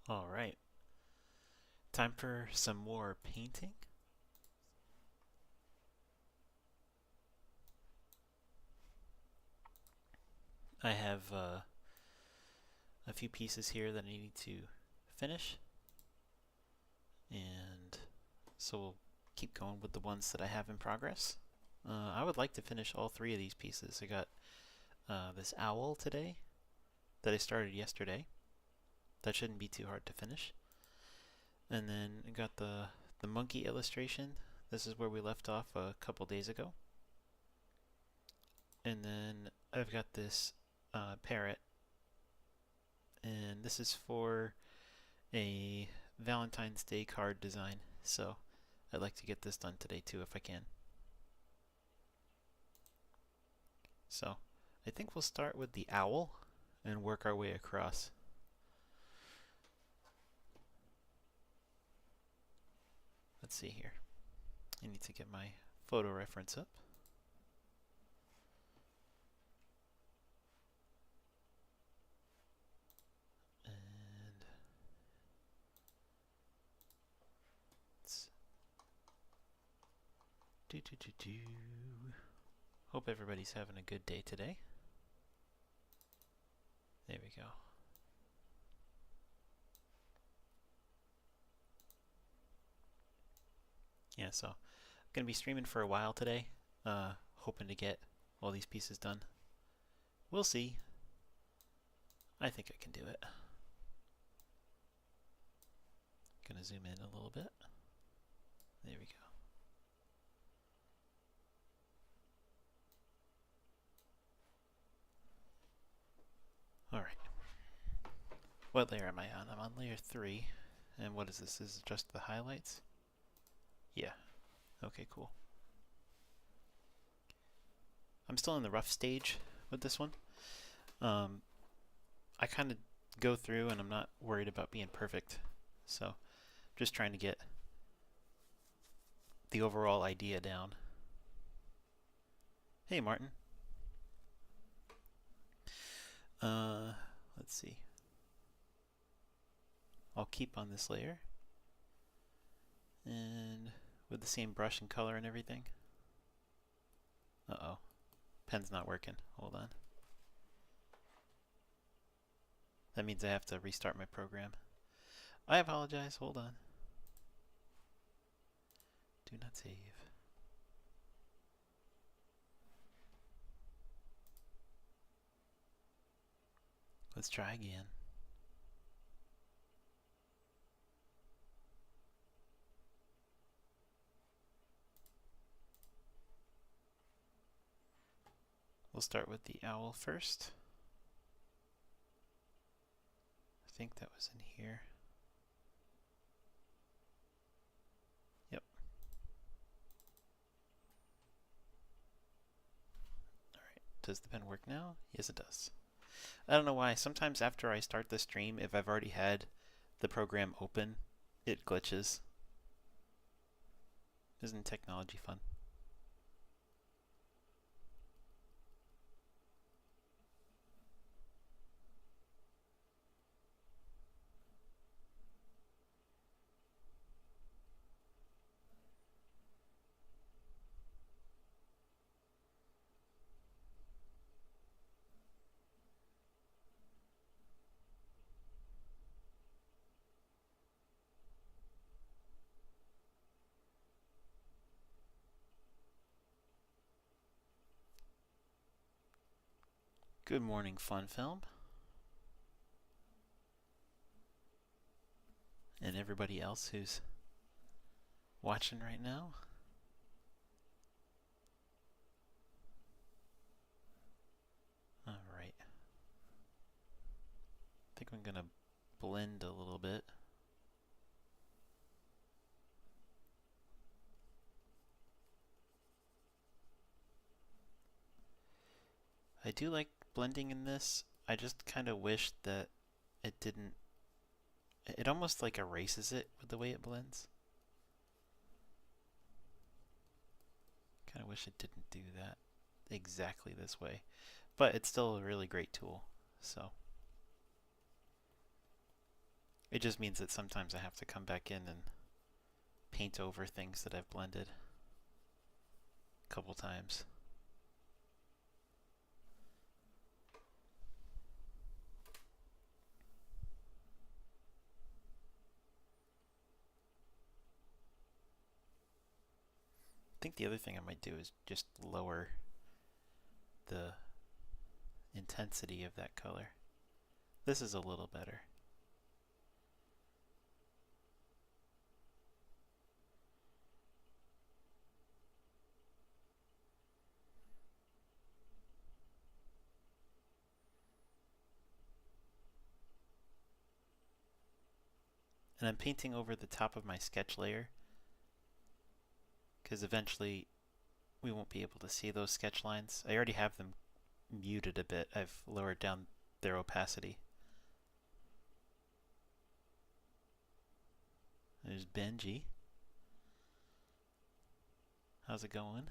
All right, time for some more painting. I have a few pieces here that I need to finish, and so we'll keep going with the ones that I have in progress. I would like to finish all three of these pieces. I got this owl today that I started yesterday. That shouldn't be too hard to finish. And then I got the monkey illustration. This is where we left off a couple days ago. And then I've got this parrot, and this is for a Valentine's Day card design. So I'd like to get this done today too if I can. So I think we'll start with the owl and work our way across. Let's see here. I need to get my photo reference up. And let's do. Hope everybody's having a good day today. There we go. Yeah, so I'm going to be streaming for a while today, hoping to get all these pieces done. We'll see. I think I can do it. Gonna zoom in a little bit. There we go. Alright. What layer am I on? I'm on layer 3. And what is this? This is just the highlights? Yeah. Okay, cool. I'm still in the rough stage with this one. I kind of go through and I'm not worried about being perfect. So I'm just trying to get the overall idea down. Hey, Martin. Let's see. I'll keep on this layer. And with the same brush and color and everything. Uh-oh. Pen's not working. Hold on. That means I have to restart my program. I apologize. Hold on. Do not save. Let's try again. We'll start with the owl first. I think that was in here. Yep. Alright, does the pen work now? Yes, it does. I don't know why. Sometimes after I start the stream, if I've already had the program open, it glitches. Isn't technology fun? Good morning, Fun Film. And everybody else who's watching right now. Alright. I think I'm gonna blend a little bit. I do like blending in this. I just kind of wish that it didn't. It almost like erases it with the way it blends. Kind of wish it didn't do that exactly this way. But it's still a really great tool. So It just means that sometimes I have to come back in and paint over things that I've blended a couple times. I think the other thing I might do is just lower the intensity of that color. This is a little better. And I'm painting over the top of my sketch layer because eventually we won't be able to see those sketch lines. I already have them muted a bit. I've lowered down their opacity. There's Benji. How's it going?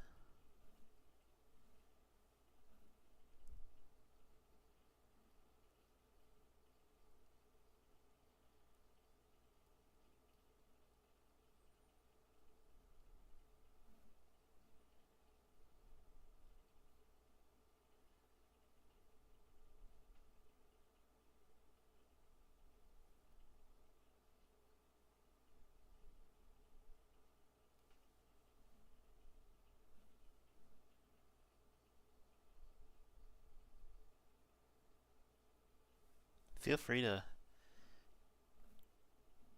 Feel free to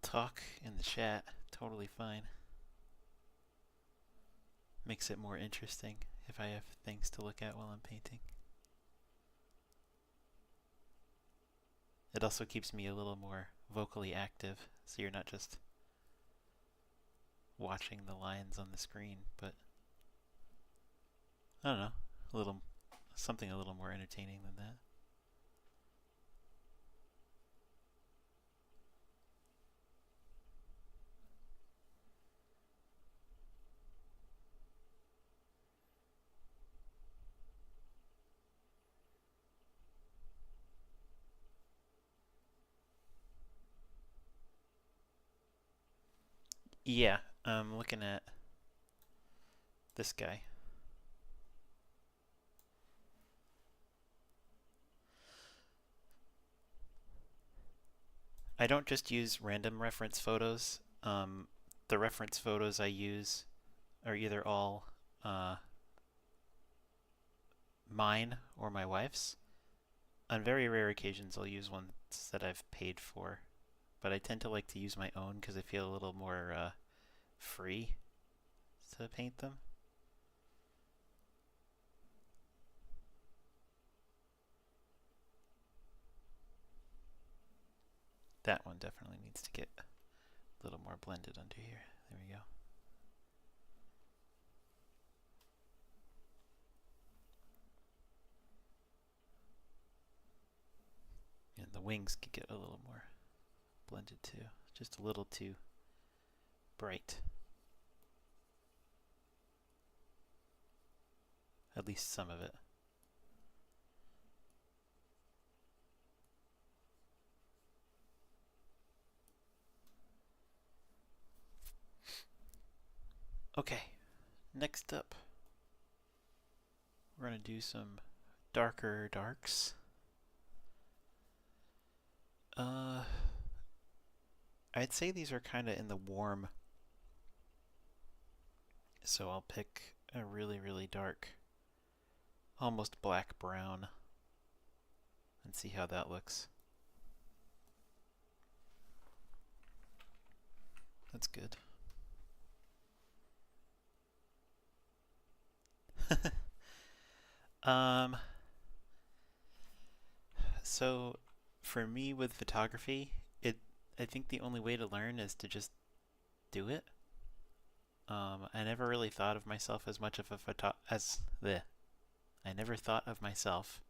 talk in the chat. Totally fine. Makes it more interesting if I have things to look at while I'm painting. It also keeps me a little more vocally active, so you're not just watching the lines on the screen, but I don't know, something a little more entertaining than that. Yeah, I'm looking at this guy. I don't just use random reference photos. The reference photos I use are either all mine or my wife's. On very rare occasions, I'll use ones that I've paid for, but I tend to like to use my own because I feel a little more free to paint them. That one definitely needs to get a little more blended under here. There we go. And the wings could get a little more blended too. Just a little too bright. At least some of it. Okay, next up, we're going to do some darker darks. I'd say these are kind of in the warm, so I'll pick a really, really dark, almost black brown, and see how that looks. That's good. So for me with photography, I think the only way to learn is to just do it. I never really thought of myself as much of a I never thought of myself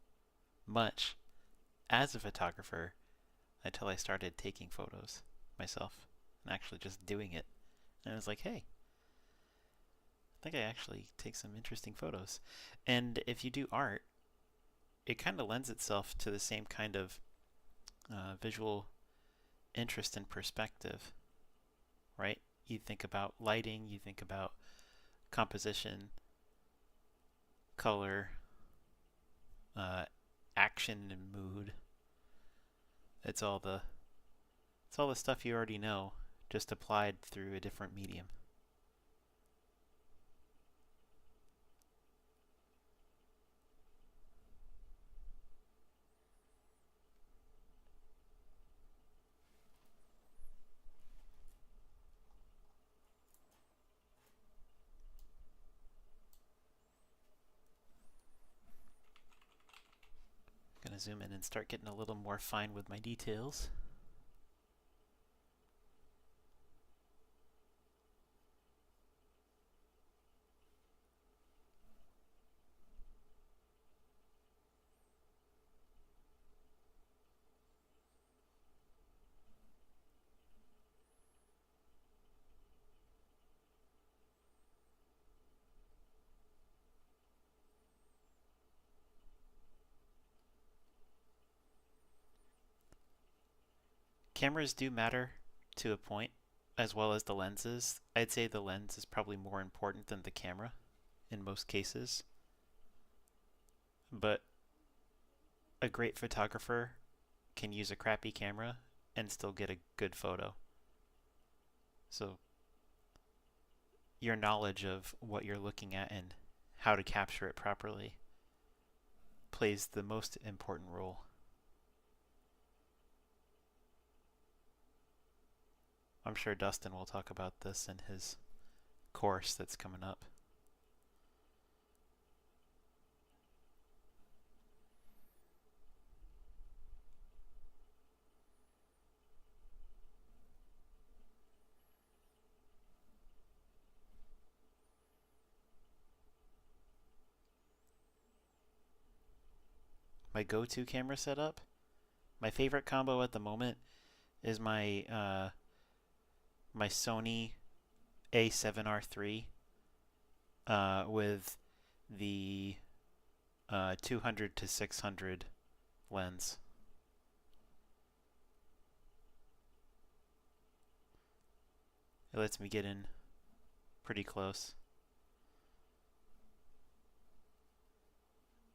much as a photographer until I started taking photos myself and actually just doing it. And I was like, hey, I think I actually take some interesting photos. And if you do art, it kind of lends itself to the same kind of visual interest in perspective, right? You think about lighting, you think about composition, color, action and mood. It's all the stuff you already know, just applied through a different medium. Gonna zoom in and start getting a little more fine with my details. Cameras do matter to a point, as well as the lenses. I'd say the lens is probably more important than the camera in most cases. But a great photographer can use a crappy camera and still get a good photo. So your knowledge of what you're looking at and how to capture it properly plays the most important role. I'm sure Dustin will talk about this in his course that's coming up. My go-to camera setup, my favorite combo at the moment is my my Sony A7R3 with the 200 to 600 lens. It lets me get in pretty close.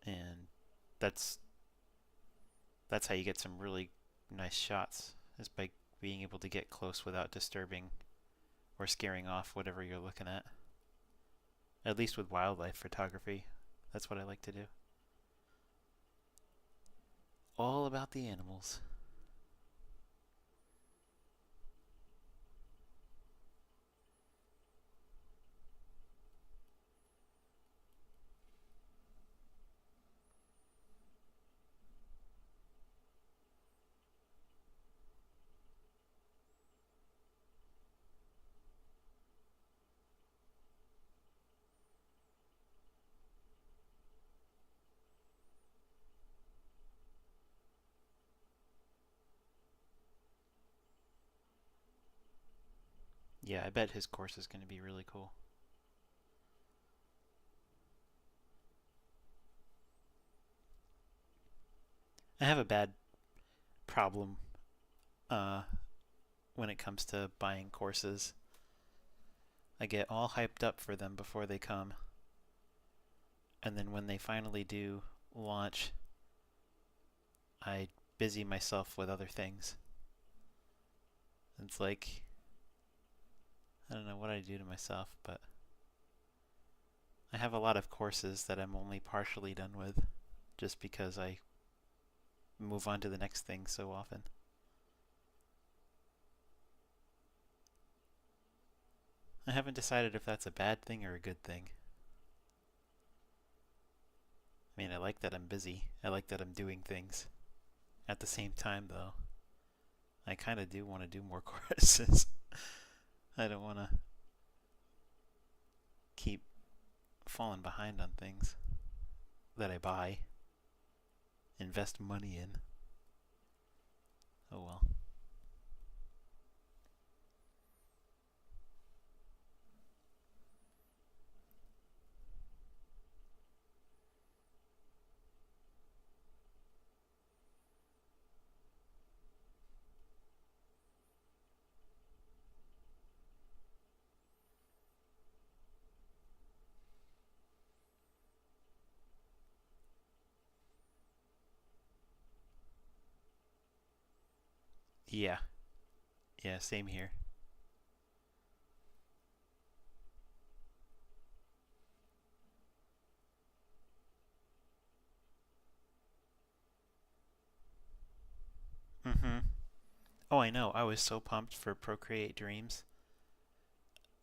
And that's how you get some really nice shots, is by being able to get close without disturbing or scaring off whatever you're looking at. At least with wildlife photography, that's what I like to do. All about the animals. Yeah, I bet his course is going to be really cool. I have a bad problem when it comes to buying courses. I get all hyped up for them before they come. And then when they finally do launch, I busy myself with other things. It's like, I don't know what I do to myself, but I have a lot of courses that I'm only partially done with just because I move on to the next thing so often. I haven't decided if that's a bad thing or a good thing. I mean, I like that I'm busy. I like that I'm doing things. At the same time, though, I kind of do want to do more courses. I don't want to keep falling behind on things that I buy, invest money in. Oh well. Yeah. Yeah, same here. Mm-hmm. Oh, I know. I was so pumped for Procreate Dreams.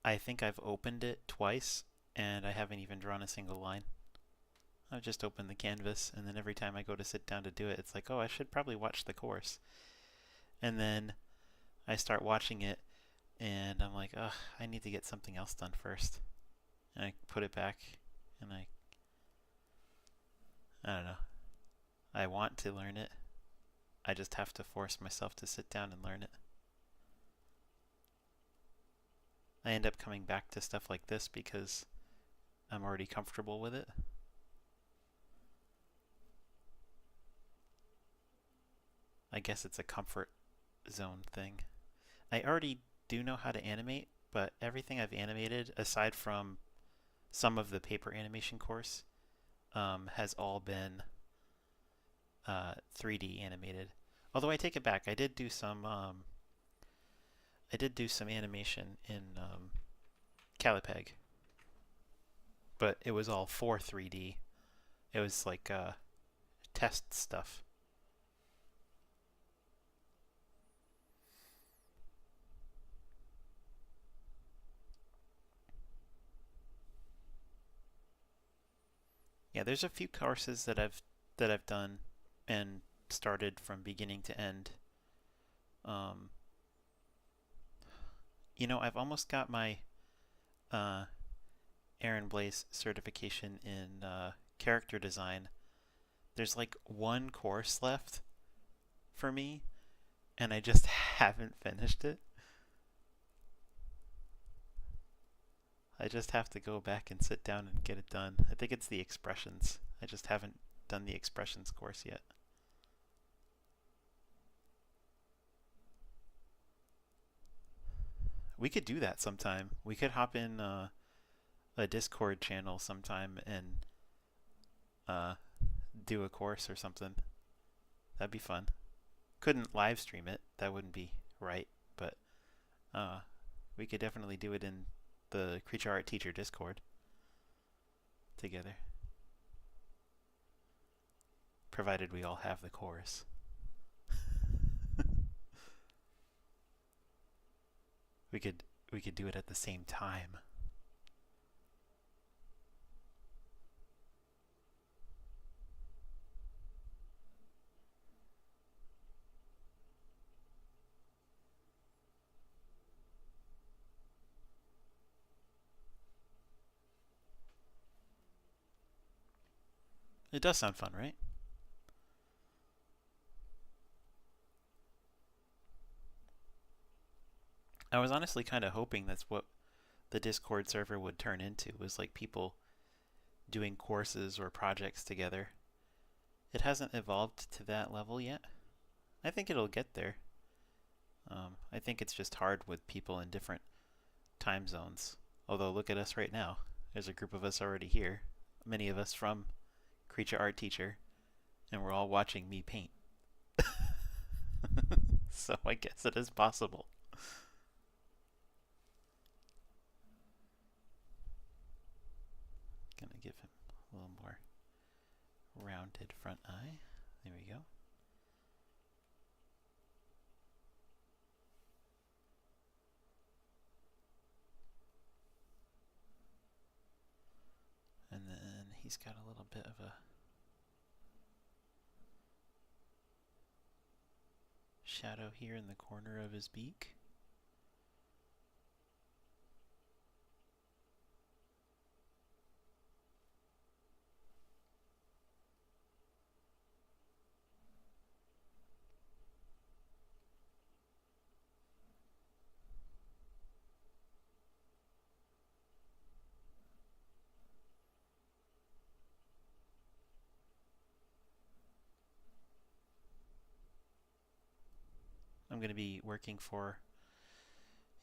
I think I've opened it twice, and I haven't even drawn a single line. I've just opened the canvas, and then every time I go to sit down to do it, it's like, oh, I should probably watch the course. And then I start watching it, and I'm like, ugh, I need to get something else done first. And I put it back, and I don't know. I want to learn it. I just have to force myself to sit down and learn it. I end up coming back to stuff like this because I'm already comfortable with it. I guess it's a comfort zone thing. I already do know how to animate, but everything I've animated, aside from some of the paper animation course, has all been 3D animated. Although I take it back, I did do some animation in Calipeg, but it was all for 3D. It was like test stuff. Yeah, there's a few courses that I've done and started from beginning to end. Um, I've almost got my uh, Aaron Blaise certification in character design. There's like one course left for me, and I just haven't finished it. I just have to go back and sit down and get it done. I think it's the expressions. I just haven't done the expressions course yet. We could do that sometime. We could hop in a Discord channel sometime and uh, do a course or something. That'd be fun. Couldn't live stream it. That wouldn't be right. But uh, we could definitely do it in the Creature Art Teacher Discord together, provided we all have the course. we could we could do it at the same time. It does sound fun, right? I was honestly kind of hoping that's what the Discord server would turn into, was like people doing courses or projects together. It hasn't evolved to that level yet. I think it'll get there. I think it's just hard with people in different time zones. Although, look at us right now. There's a group of us already here, many of us from Creature Art Teacher, and we're all watching me paint. So I guess it is possible. Gonna give him a little more rounded front eye. There we go. And then he's got a little bit of a shadow here in the corner of his beak. I'm going to be working for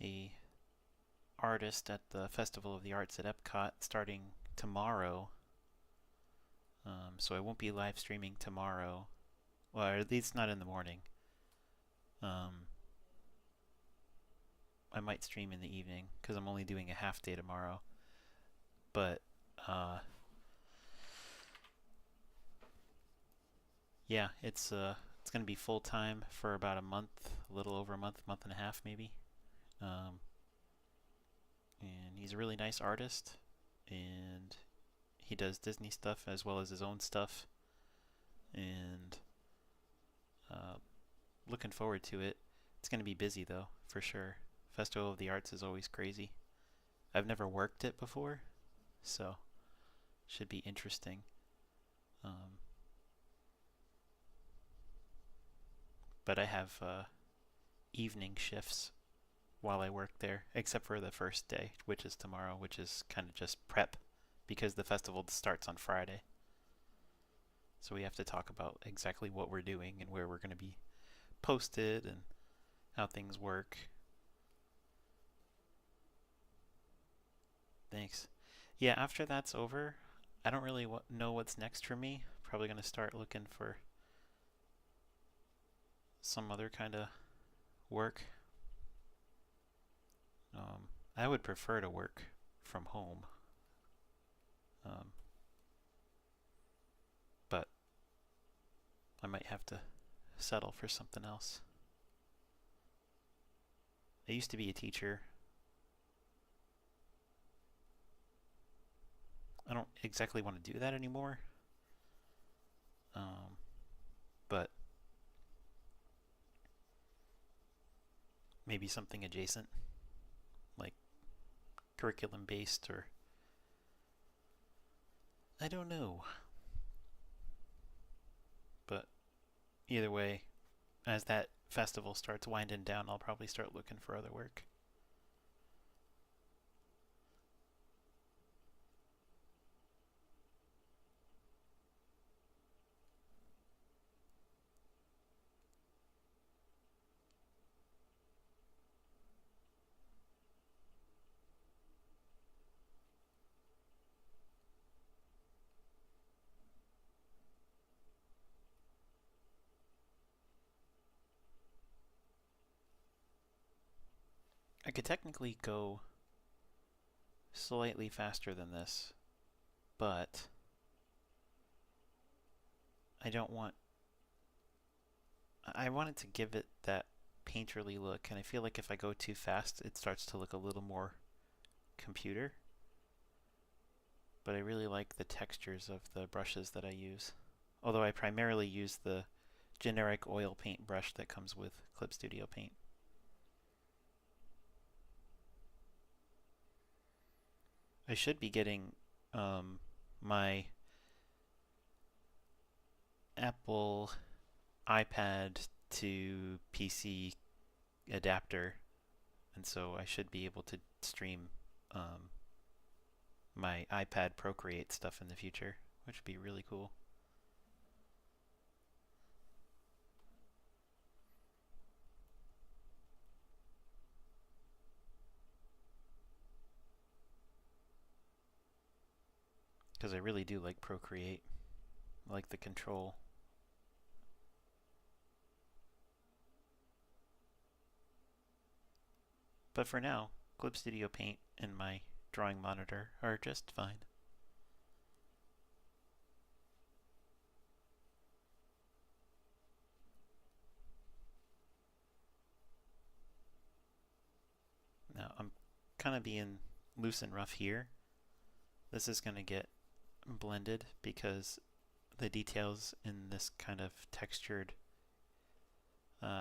a artist at the Festival of the Arts at Epcot starting tomorrow. So I won't be live streaming tomorrow. Well, at least not in the morning. I might stream in the evening because I'm only doing a half day tomorrow. But yeah, it's gonna be full time for about a month, a little over a month, month and a half maybe. Um, and he's a really nice artist, and he does Disney stuff as well as his own stuff, and uh, looking forward to it. It's gonna be busy though, for sure. Festival of the Arts is always crazy. I've never worked it before, so should be interesting. Um, but I have evening shifts while I work there, except for the first day, which is tomorrow, which is kind of just prep because the festival starts on Friday. So we have to talk about exactly what we're doing and where we're going to be posted and how things work. Thanks. Yeah, after that's over, I don't really know what's next for me. Probably going to start looking for some other kind of work. I would prefer to work from home, um, but I might have to settle for something else. I used to be a teacher. I don't exactly want to do that anymore, but maybe something adjacent, like curriculum based, or I don't know. But either way, as that festival starts winding down, I'll probably start looking for other work. I could technically go slightly faster than this, but I don't want. I wanted to give it that painterly look, and I feel like if I go too fast, it starts to look a little more computer. But I really like the textures of the brushes that I use. Although I primarily use the generic oil paint brush that comes with Clip Studio Paint. I should be getting my Apple iPad to PC adapter, and so I should be able to stream my iPad Procreate stuff in the future, which would be really cool. Because I really do like Procreate. I like the control. But for now, Clip Studio Paint and my drawing monitor are just fine. Now I'm kind of being loose and rough here. This is going to get blended because the details in this kind of textured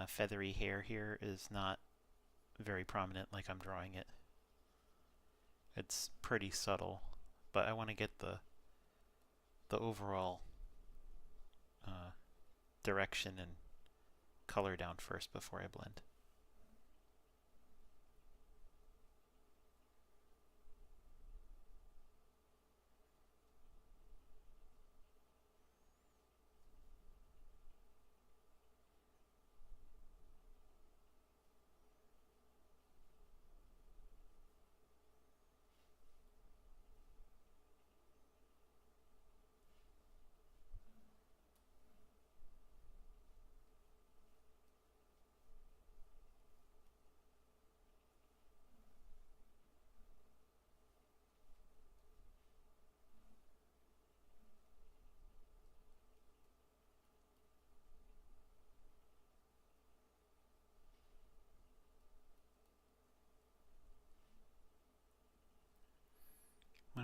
feathery hair here is not very prominent like I'm drawing it. It's pretty subtle, but I want to get the overall direction and color down first before I blend.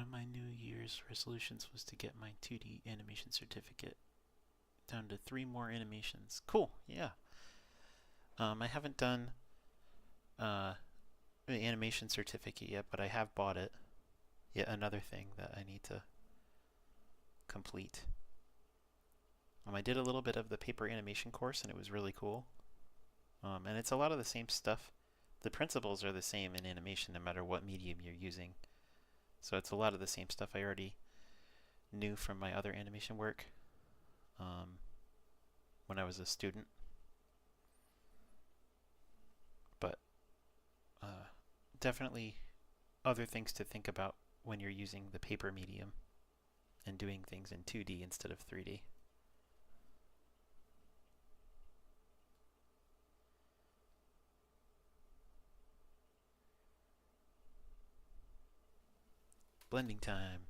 of my New Year's resolutions was to get my 2D animation certificate. Down to 3 more animations. Cool, yeah. I haven't done the animation certificate yet, but I have bought it. Yet another thing that I need to complete. I did a little bit of the paper animation course, and it was really cool. And it's a lot of the same stuff. The principles are the same in animation no matter what medium you're using. So it's a lot of the same stuff I already knew from my other animation work when I was a student. But definitely other things to think about when you're using the paper medium and doing things in 2D instead of 3D. Blending time.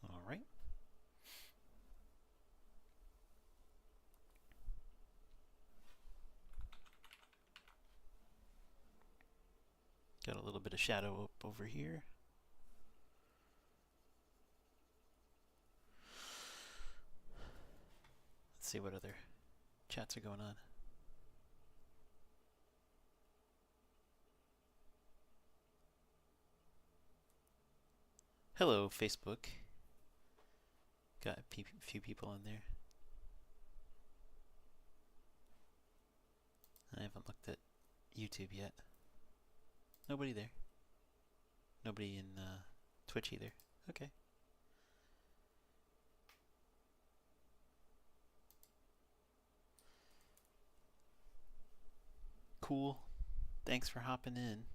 All right. Got a little bit of shadow up over here. Let's see what other chats are going on. Hello, Facebook. Got a few people on there. I haven't looked at YouTube yet. Nobody there. Nobody in Twitch either. Okay. Cool. Thanks for hopping in.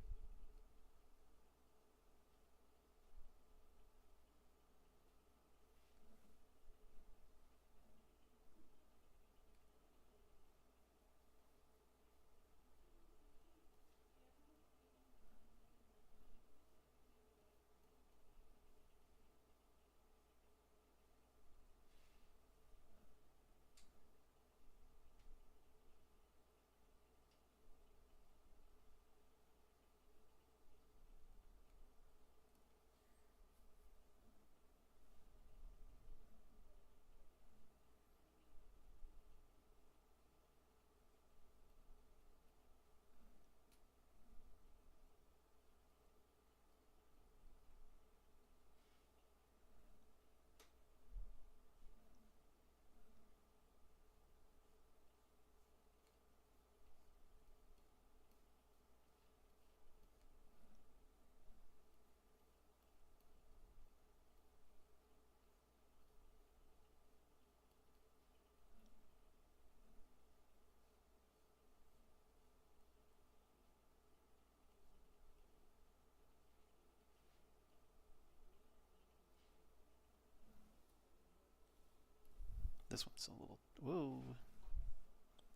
This one's a little... Whoa.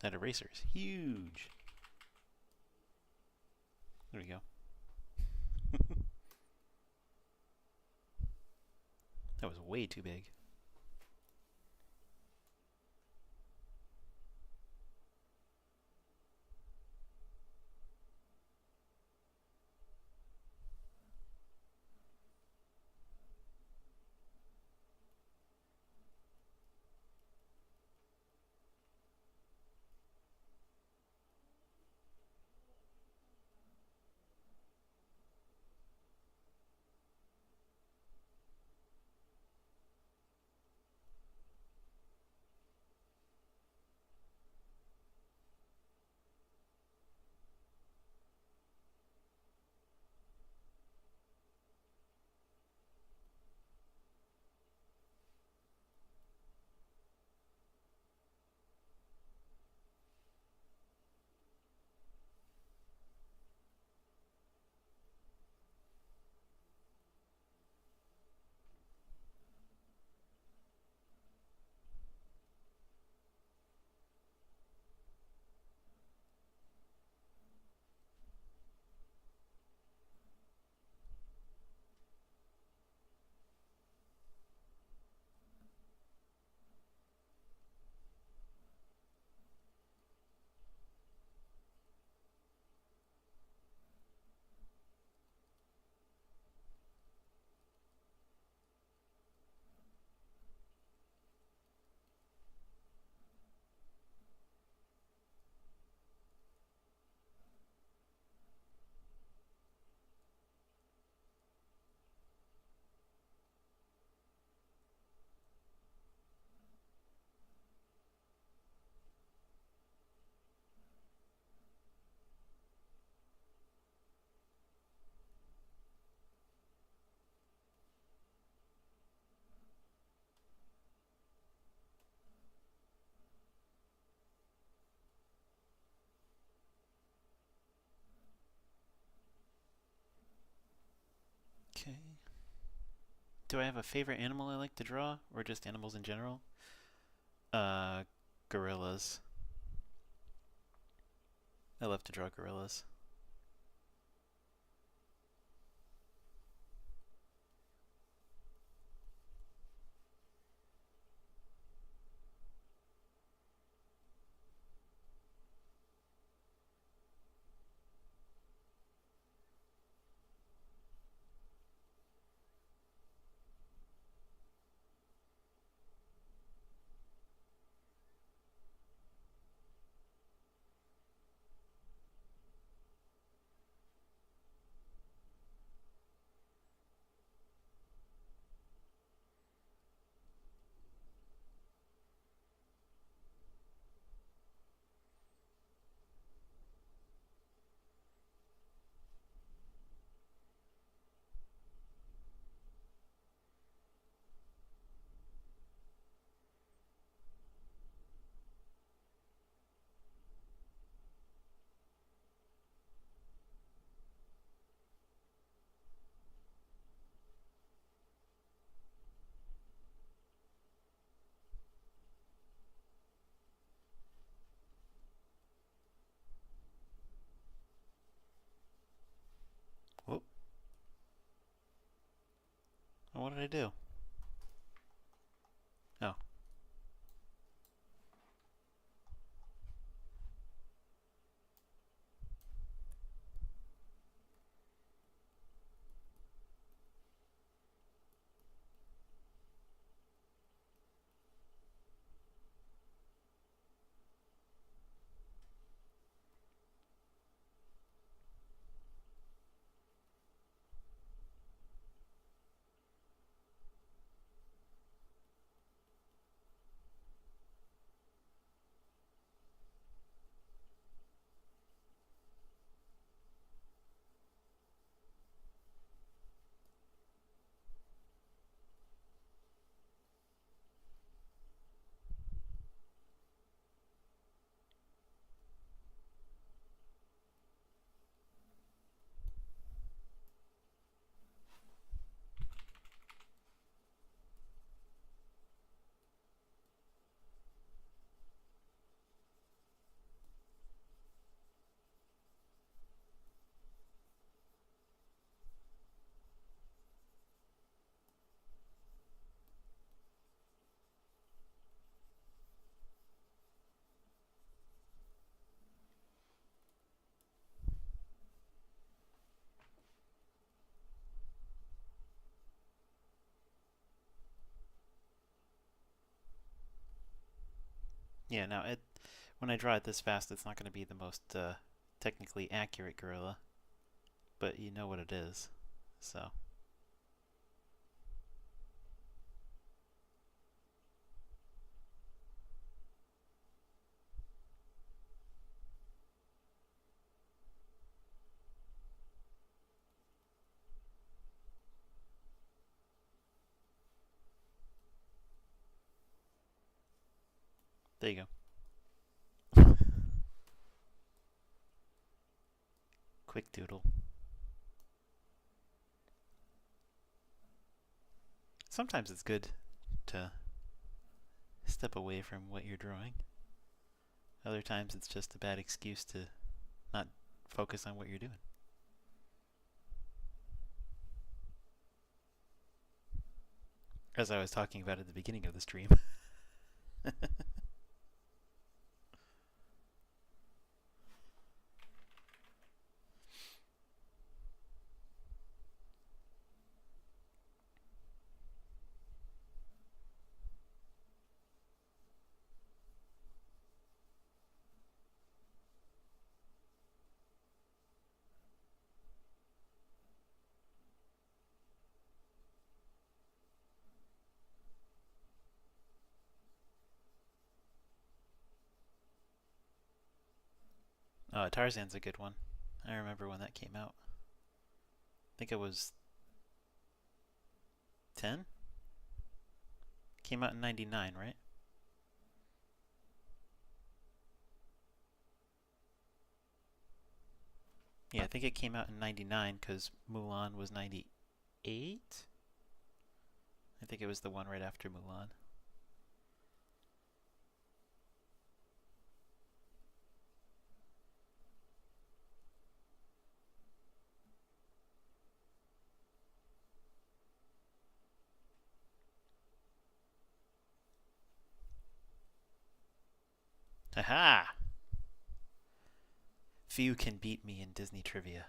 That eraser is huge. There we go. That was way too big. Do I have a favorite animal I like to draw, or just animals in general? Uh, Gorillas. I love to draw gorillas. Whoop. What did I do? Oh. Yeah, now when I draw it this fast, it's not going to be the most technically accurate gorilla, but you know what it is. So, there you go. Quick doodle. Sometimes it's good to step away from what you're drawing. Other times it's just a bad excuse to not focus on what you're doing. As I was talking about at the beginning of the stream. Tarzan's a good one. I remember when that came out. I think it was 10? Came out in 99, right? Yeah, I think it came out in 99 because Mulan was 98? I think it was the one right after Mulan. Haha! Few can beat me in Disney trivia.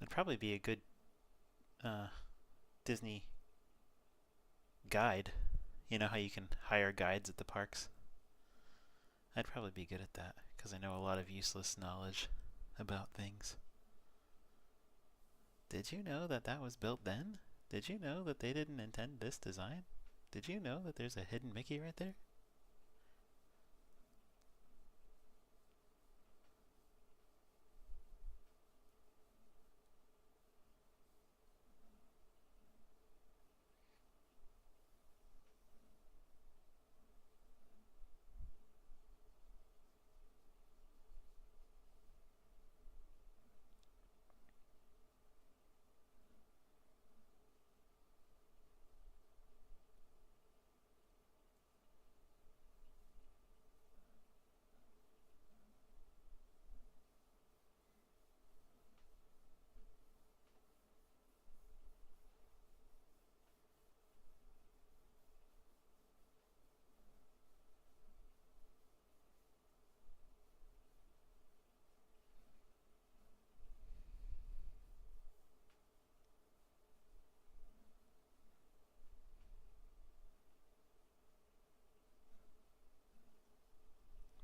It'd probably be a good uh, Disney guide. You know how you can hire guides at the parks? I'd probably be good at that because I know a lot of useless knowledge about things. Did you know that that was built then? Did you know that they didn't intend this design? Did you know that there's a hidden Mickey right there?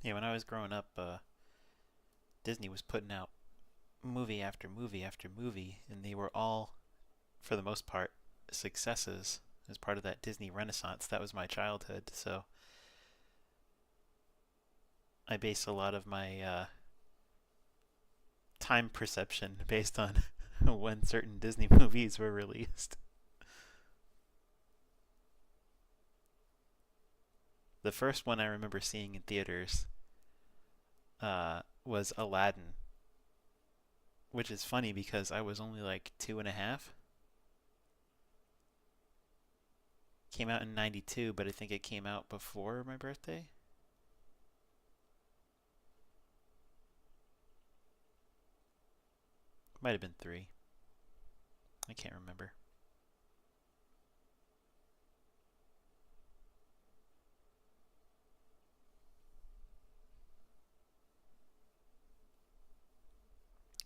Yeah, when I was growing up, Disney was putting out movie after movie after movie, and they were all, for the most part, successes as part of that Disney Renaissance. That was my childhood, so I base a lot of my time perception based on when certain Disney movies were released. The first one I remember seeing in theaters was Aladdin, which is funny because I was only like 2.5. Came out in '92, but I think it came out before my birthday. Might have been 3. I can't remember.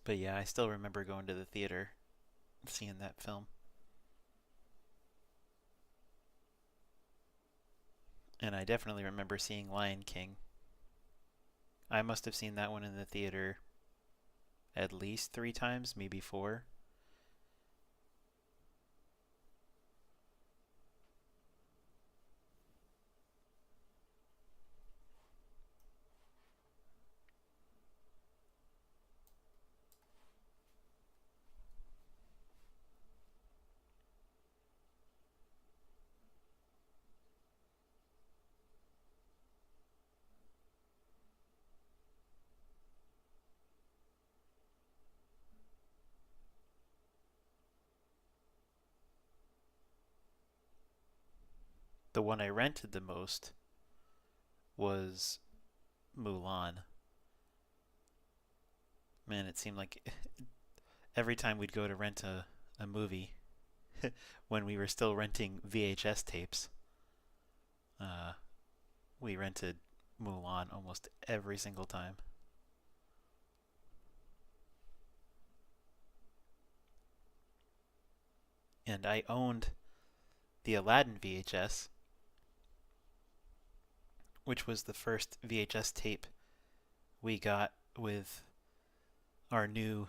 But yeah, I still remember going to the theater, seeing that film. And I definitely remember seeing Lion King. I must have seen that one in the theater at least 3 times, maybe 4. The one I rented the most was Mulan. Man, it seemed like every time we'd go to rent a movie, when we were still renting VHS tapes, uh, we rented Mulan almost every single time. And I owned the Aladdin VHS, which was the first VHS tape we got with our new,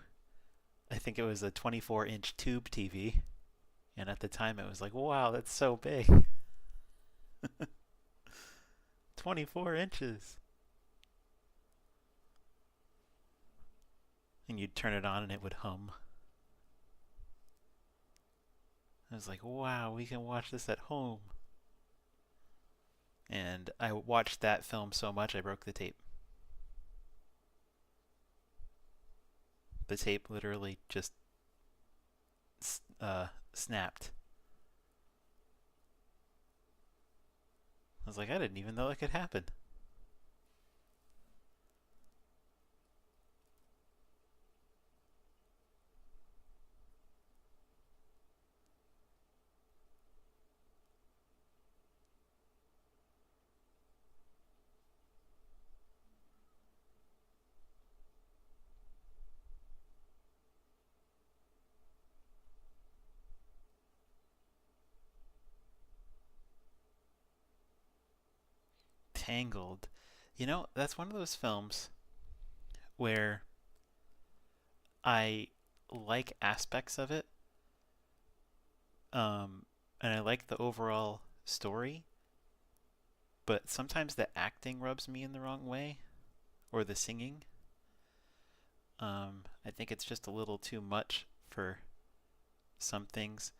I think it was a 24-inch tube TV. And at the time it was like, wow, that's so big. 24 inches. And you'd turn it on and it would hum. I was like, wow, we can watch this at home. And I watched that film so much I broke the tape. The tape literally just snapped. I was like, I didn't even know that could happen. Tangled. You know, that's one of those films where I like aspects of it, and I like the overall story, but sometimes the acting rubs me in the wrong way, or the singing. I think it's just a little too much for some things.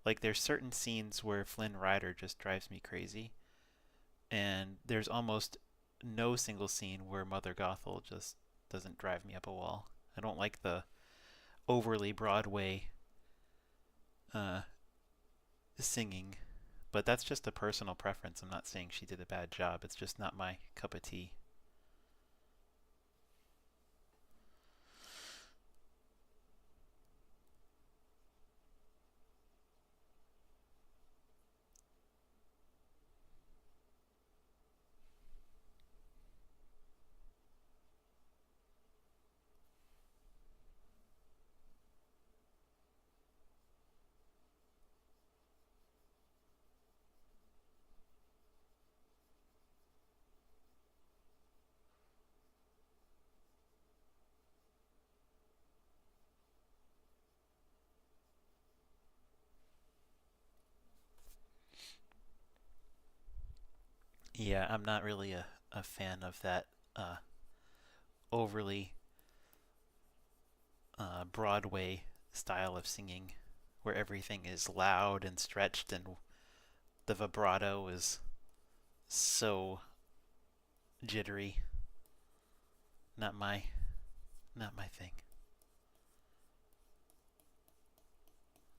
Like there's certain scenes where Flynn Rider just drives me crazy, and there's almost no single scene where Mother Gothel just doesn't drive me up a wall. I don't like the overly Broadway uh, singing, but that's just a personal preference. I'm not saying she did a bad job. It's just not my cup of tea. Yeah, I'm not really a fan of that uh, overly Broadway style of singing where everything is loud and stretched and the vibrato is so jittery. Not my not my thing.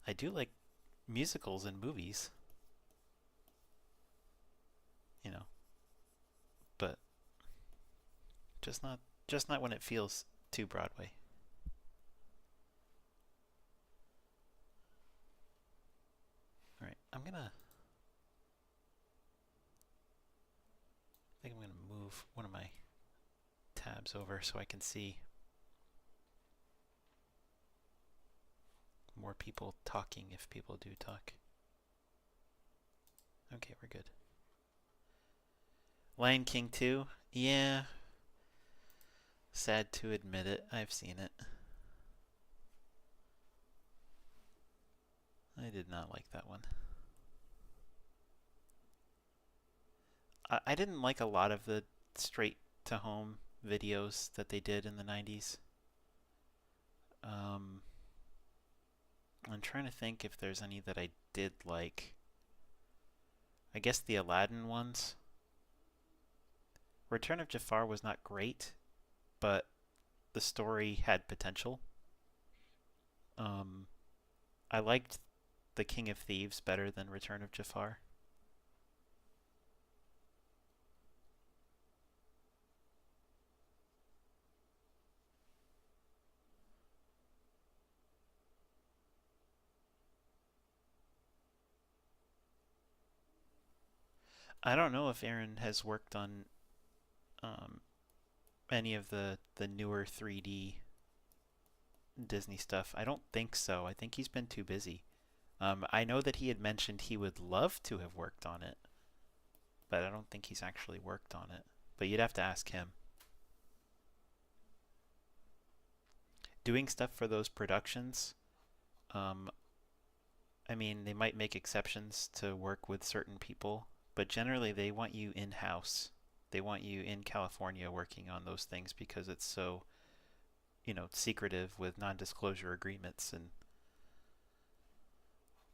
I do like musicals and movies, you know, but just not when it feels too Broadway. All right, I think I'm gonna move one of my tabs over so I can see more people talking if people do talk. Okay, we're good. Lion King 2? Yeah. Sad to admit it. I've seen it. I did not like that one. I didn't like a lot of the straight to home videos that they did in the 90s. Um, I'm trying to think if there's any that I did like. I guess the Aladdin ones. Return of Jafar was not great, but the story had potential. Um, I liked The King of Thieves better than Return of Jafar. I don't know if Aaron has worked on um, any of the newer 3D Disney stuff. I don't think so. I think he's been too busy. I know that he had mentioned he would love to have worked on it, but I don't think he's actually worked on it. But you'd have to ask him. Doing stuff for those productions, um, I mean, they might make exceptions to work with certain people, but generally they want you in-house. They want you in California working on those things because it's so, secretive with non-disclosure agreements and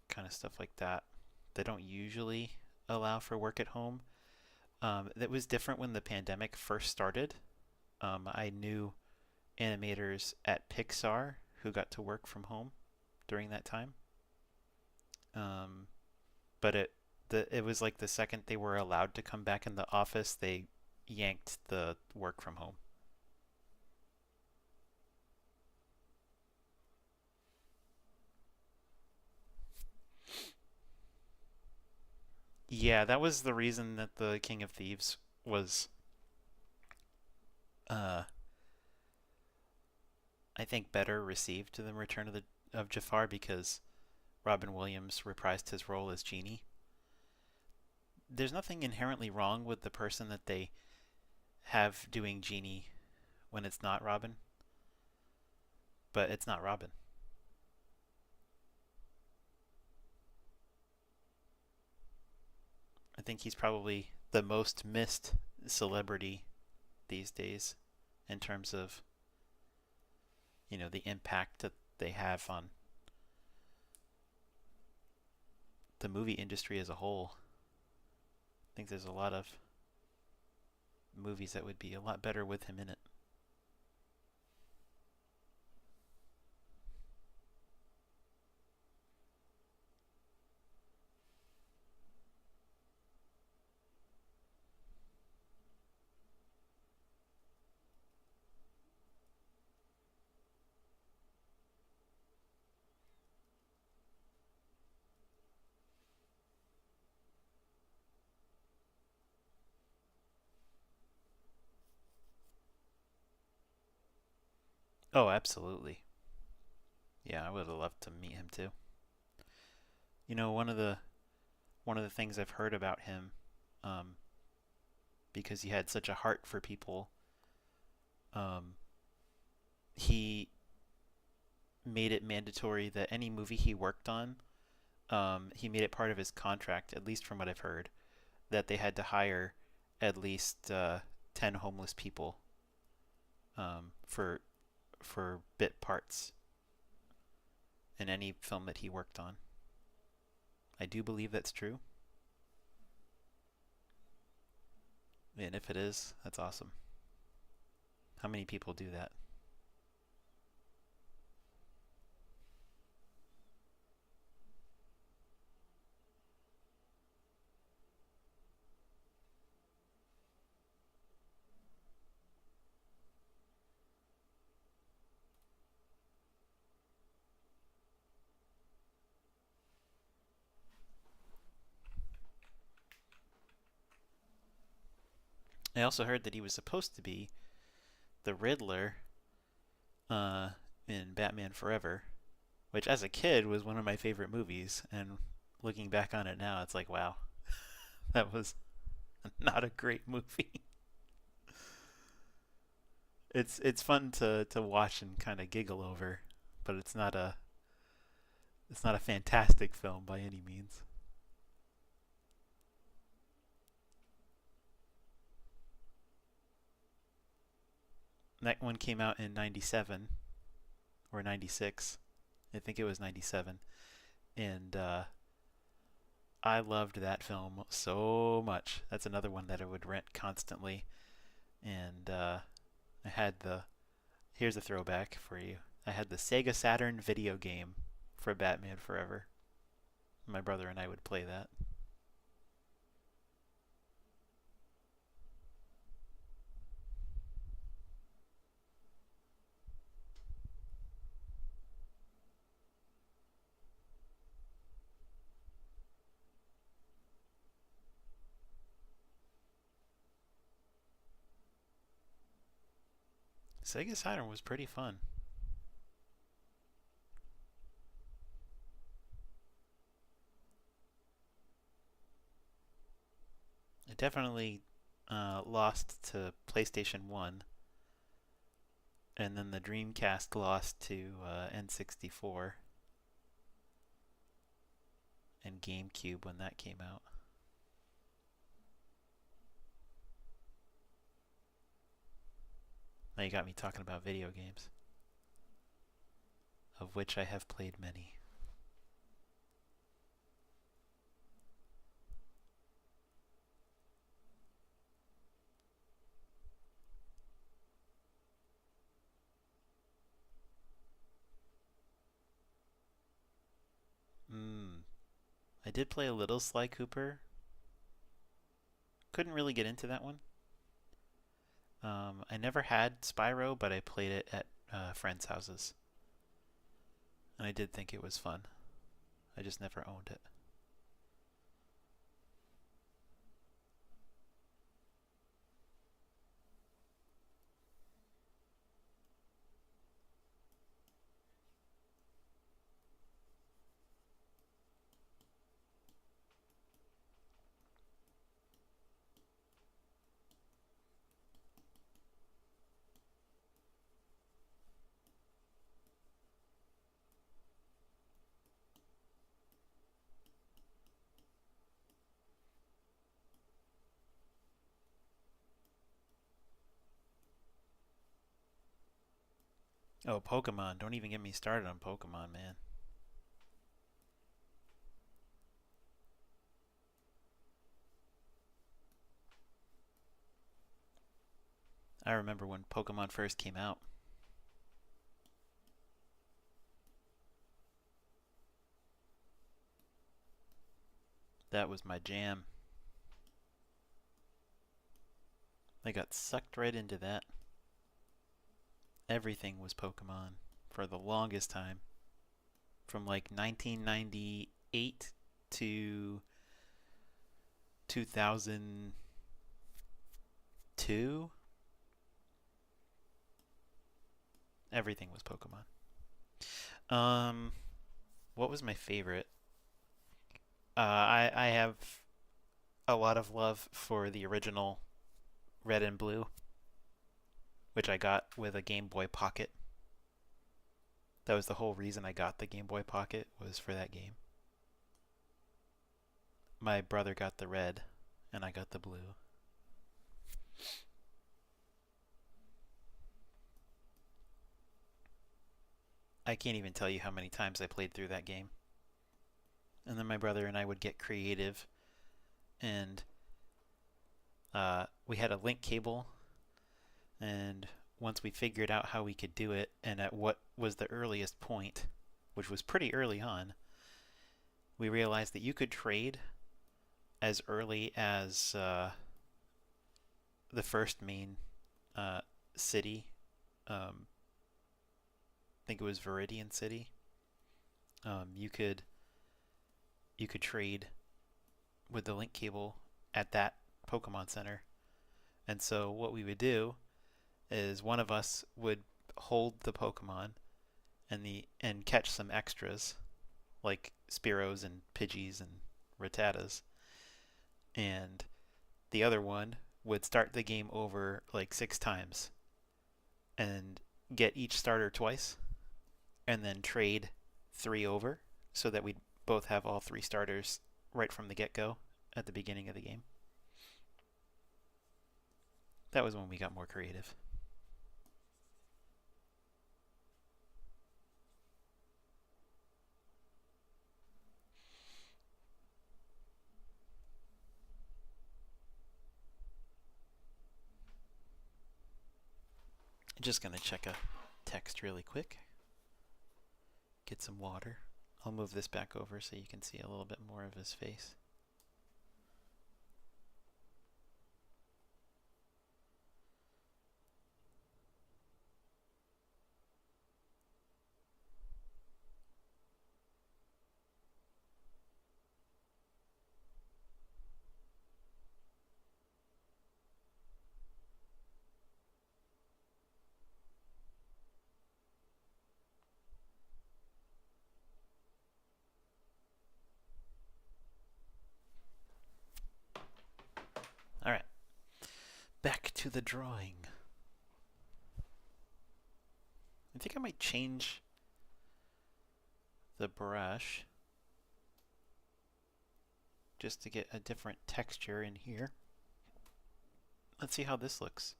kind of stuff like that. They don't usually allow for work at home. That was different when the pandemic first started. I knew animators at Pixar who got to work from home during that time. Um, but it was like the second they were allowed to come back in the office, they yanked the work from home. Yeah, that was the reason that the King of Thieves was, uh, I think, better received than Return of Jafar because Robin Williams reprised his role as Genie. There's nothing inherently wrong with the person that they have doing Genie when it's not Robin, but it's not Robin. I think he's probably the most missed celebrity these days in terms of, the impact that they have on the movie industry as a whole. I think there's a lot of movies that would be a lot better with him in it. Oh, absolutely. Yeah, I would have loved to meet him too. You know, one of the things I've heard about him, um, because he had such a heart for people, um, he made it mandatory that any movie he worked on, he made it part of his contract, at least from what I've heard, that they had to hire at least 10 homeless people for bit parts in any film that he worked on. I do believe that's true, and if it is, that's awesome. How many people do that? I also heard that he was supposed to be the Riddler uh, in Batman Forever, which as a kid was one of my favorite movies. And looking back on it now, it's like, wow, that was not a great movie. It's fun to watch and kind of giggle over, but it's not a fantastic film by any means. That one came out in '97 or '96. I think it was '97, and I loved that film so much. That's another one that I would rent constantly, and I had the here's a throwback for you. I had the Sega Saturn video game for Batman Forever. My brother and I would play that. Sega Saturn was pretty fun. It definitely lost to PlayStation 1, and then the Dreamcast lost to N64 and GameCube when that came out. Now you got me talking about video games, of which I have played many. I did play a little Sly Cooper. Couldn't really get into that one. I never had Spyro, but I played it at friends' houses. And I did think it was fun. I just never owned it. Oh, Pokemon. Don't even get me started on Pokemon, man. I remember when Pokemon first came out. That was my jam. I got sucked right into that. Everything was Pokemon for the longest time. From like 1998 to 2002. Everything was Pokemon. What was my favorite? I have a lot of love for the original Red and Blue, which I got with a Game Boy Pocket. That was the whole reason I got the Game Boy Pocket, was for that game. My brother got the red, and I got the blue. I can't even tell you how many times I played through that game. And then my brother and I would get creative, and we had a link cable, and once we figured out how we could do it and at what was the earliest point, which was pretty early on, we realized that you could trade as early as the first main city. I think it was Viridian City. You could trade with the link cable at that Pokemon Center. And so what we would do is one of us would hold the Pokemon and catch some extras like Spearows and Pidgeys and Rattatas, and the other one would start the game over like 6 times and get each starter twice, and then trade 3 over so that we'd both have all 3 starters right from the get-go at the beginning of the game. That was when we got more creative. I'm just going to check a text really quick. Get some water. I'll move this back over so you can see a little bit more of his face. Alright, back to the drawing. I think I might change the brush just to get a different texture in here. Let's see how this looks.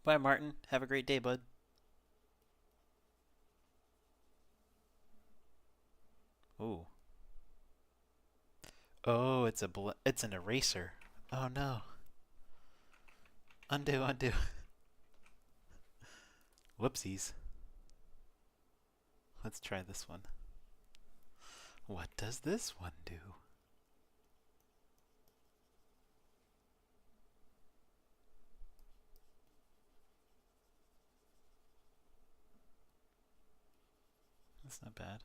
Bye, Martin. Have a great day, bud. Ooh. Oh, it's an eraser. Oh no. Undo, undo. Whoopsies. Let's try this one. What does this one do? That's not bad.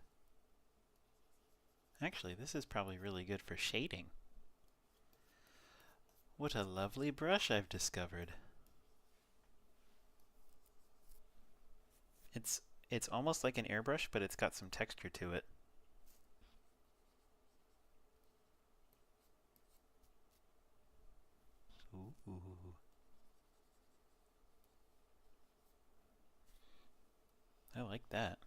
Actually, this is probably really good for shading. What a lovely brush I've discovered. It's almost like an airbrush, but it's got some texture to it. Ooh. I like that.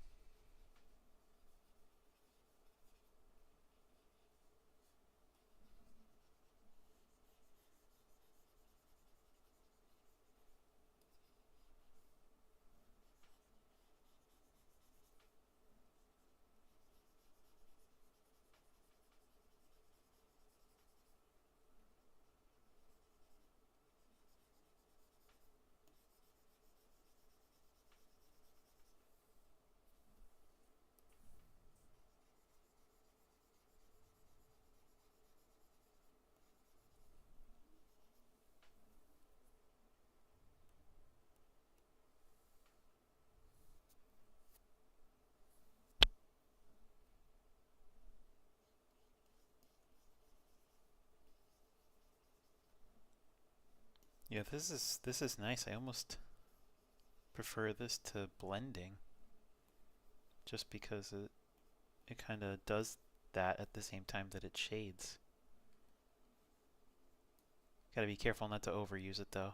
Yeah, this is nice. I almost prefer this to blending just because it kind of does that at the same time that it shades. Gotta be careful not to overuse it though.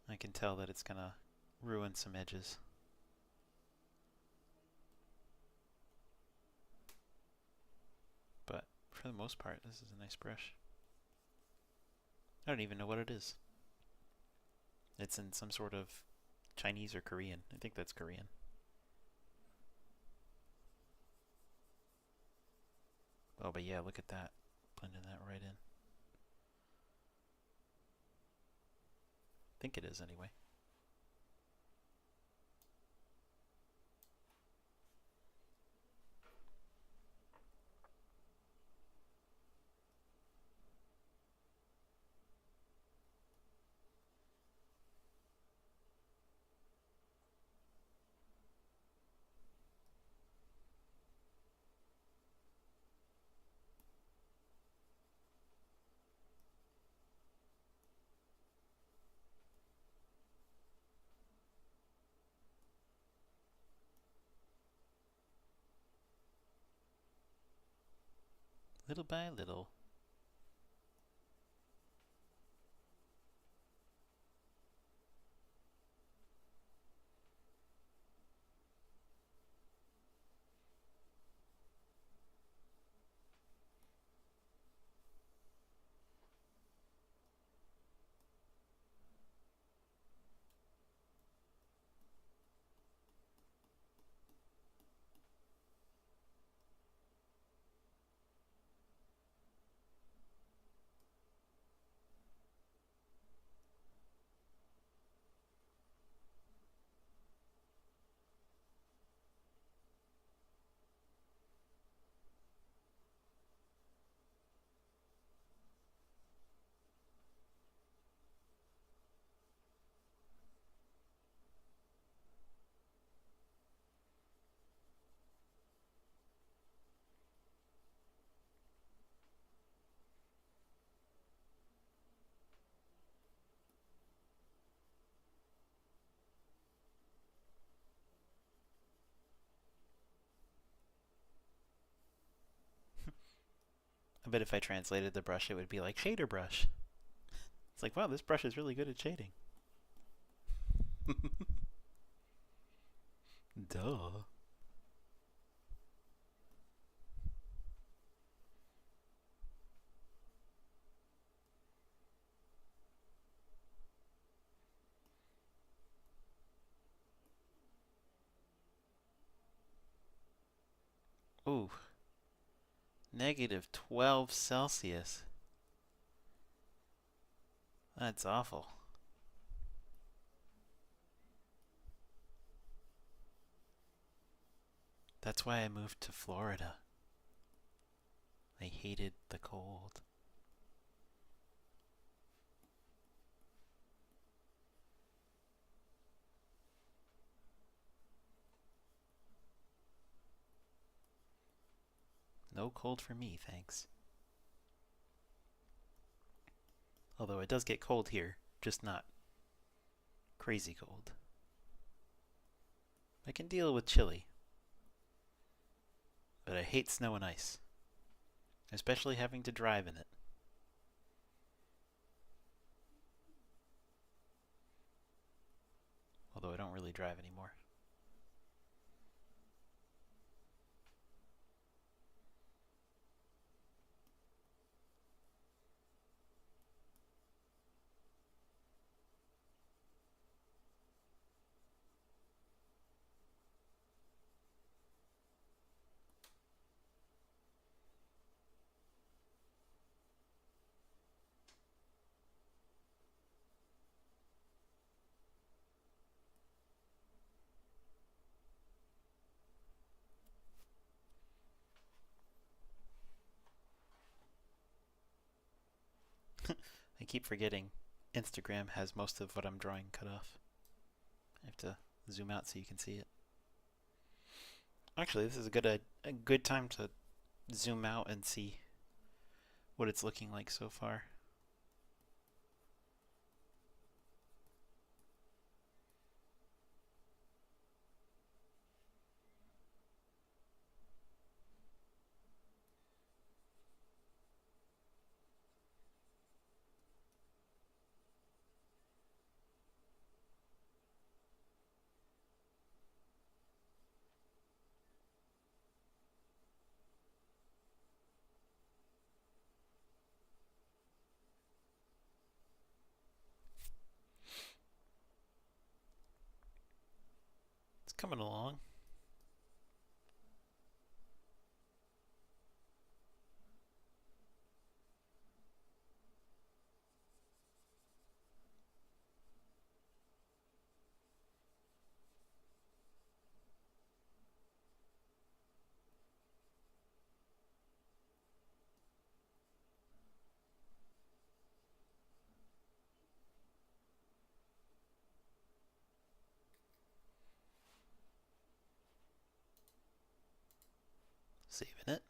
I can tell that it's gonna ruin some edges. But for the most part, this is a nice brush. I don't even know what it is. It's in some sort of Chinese or Korean. I think that's Korean. Oh, but yeah, look at that. Blending that right in. I think it is anyway. Little by little. I bet if I translated the brush, it would be like shader brush. It's like, wow, this brush is really good at shading. Duh. Ooh, -12 Celsius. That's awful. That's why I moved to Florida. I hated the cold. No cold for me, thanks. Although it does get cold here, just not crazy cold. I can deal with chilly, but I hate snow and ice, especially having to drive in it. Although I don't really drive anymore. I keep forgetting Instagram has most of what I'm drawing cut off. I have to zoom out so you can see it. Actually, this is a good time to zoom out and see what it's looking like so far. It's coming along. Saving it.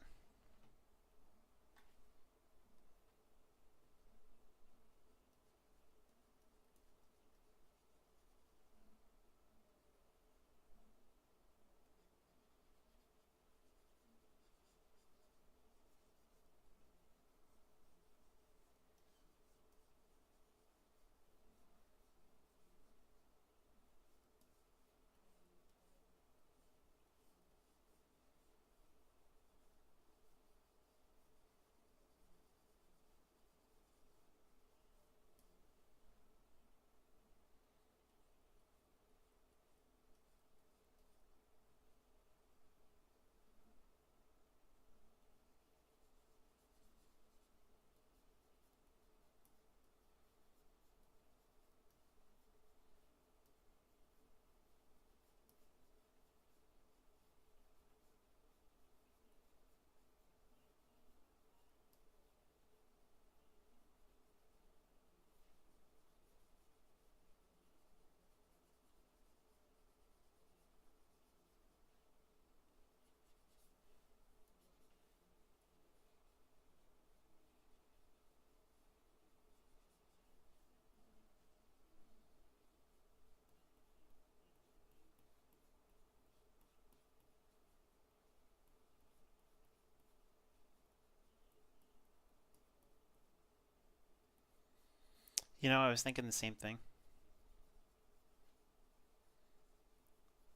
You know, I was thinking the same thing.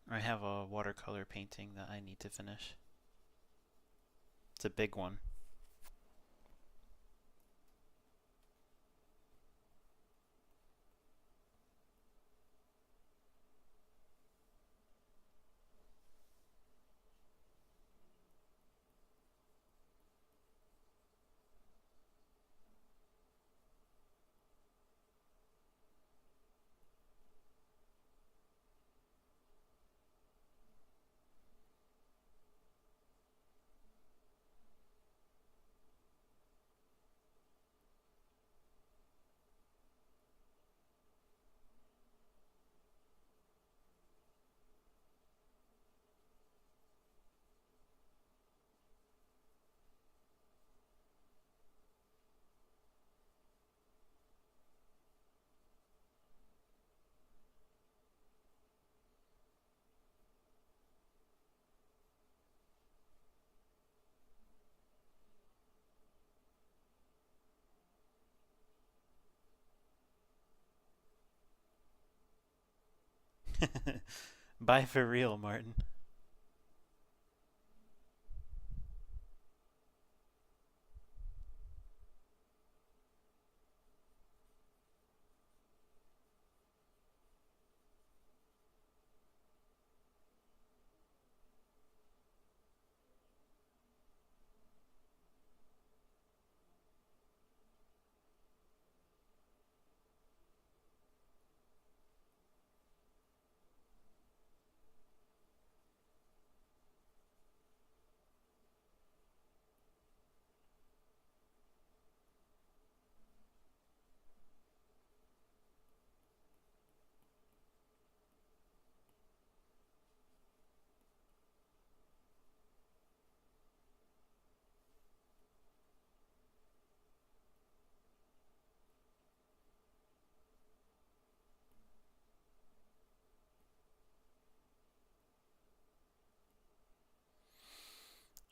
I have a watercolor painting that I need to finish. It's a big one. Bye for real, Martin.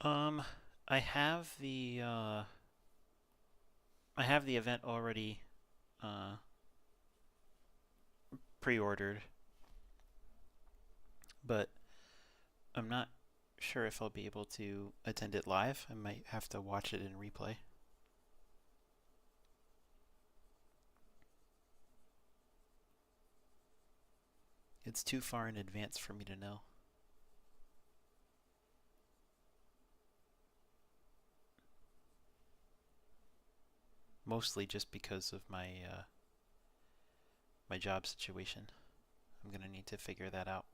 Um, I have the uh, I have the event already uh, pre-ordered, but I'm not sure if I'll be able to attend it live. I might have to watch it in replay. It's too far in advance for me to know. Mostly just because of my job situation. I'm gonna need to figure that out.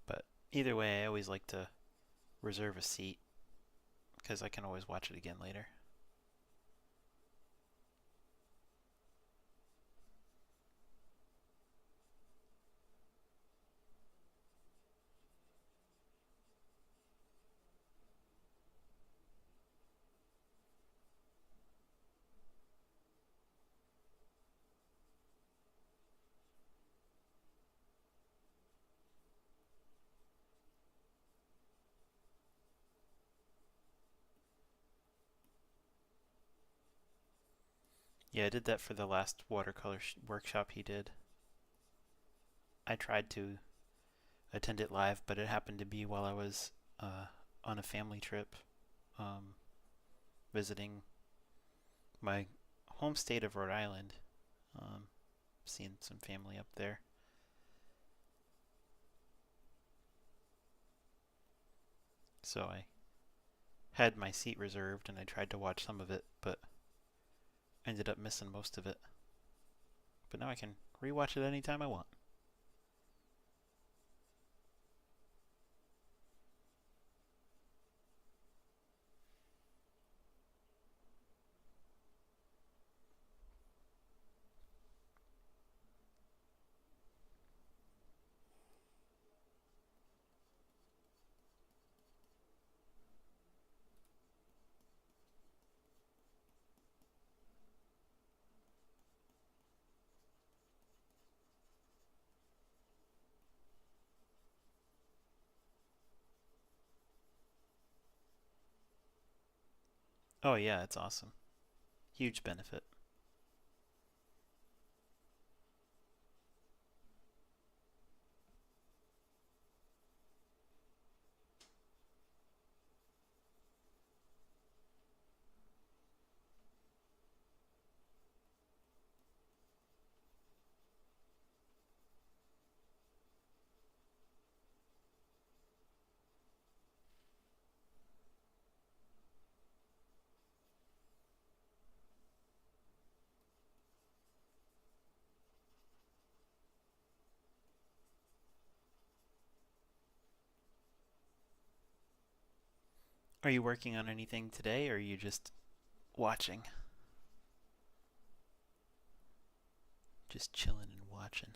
But either way, I always like to reserve a seat because I can always watch it again later. Yeah, I did that for the last watercolor workshop he did. I tried to attend it live, but it happened to be while I was on a family trip, um, visiting my home state of Rhode Island, um, seeing some family up there. So I had my seat reserved and I tried to watch some of it, but ended up missing most of it. But now I can rewatch it anytime I want. Oh yeah, it's awesome. Huge benefit. Are you working on anything today, or are you just watching? Just chilling and watching.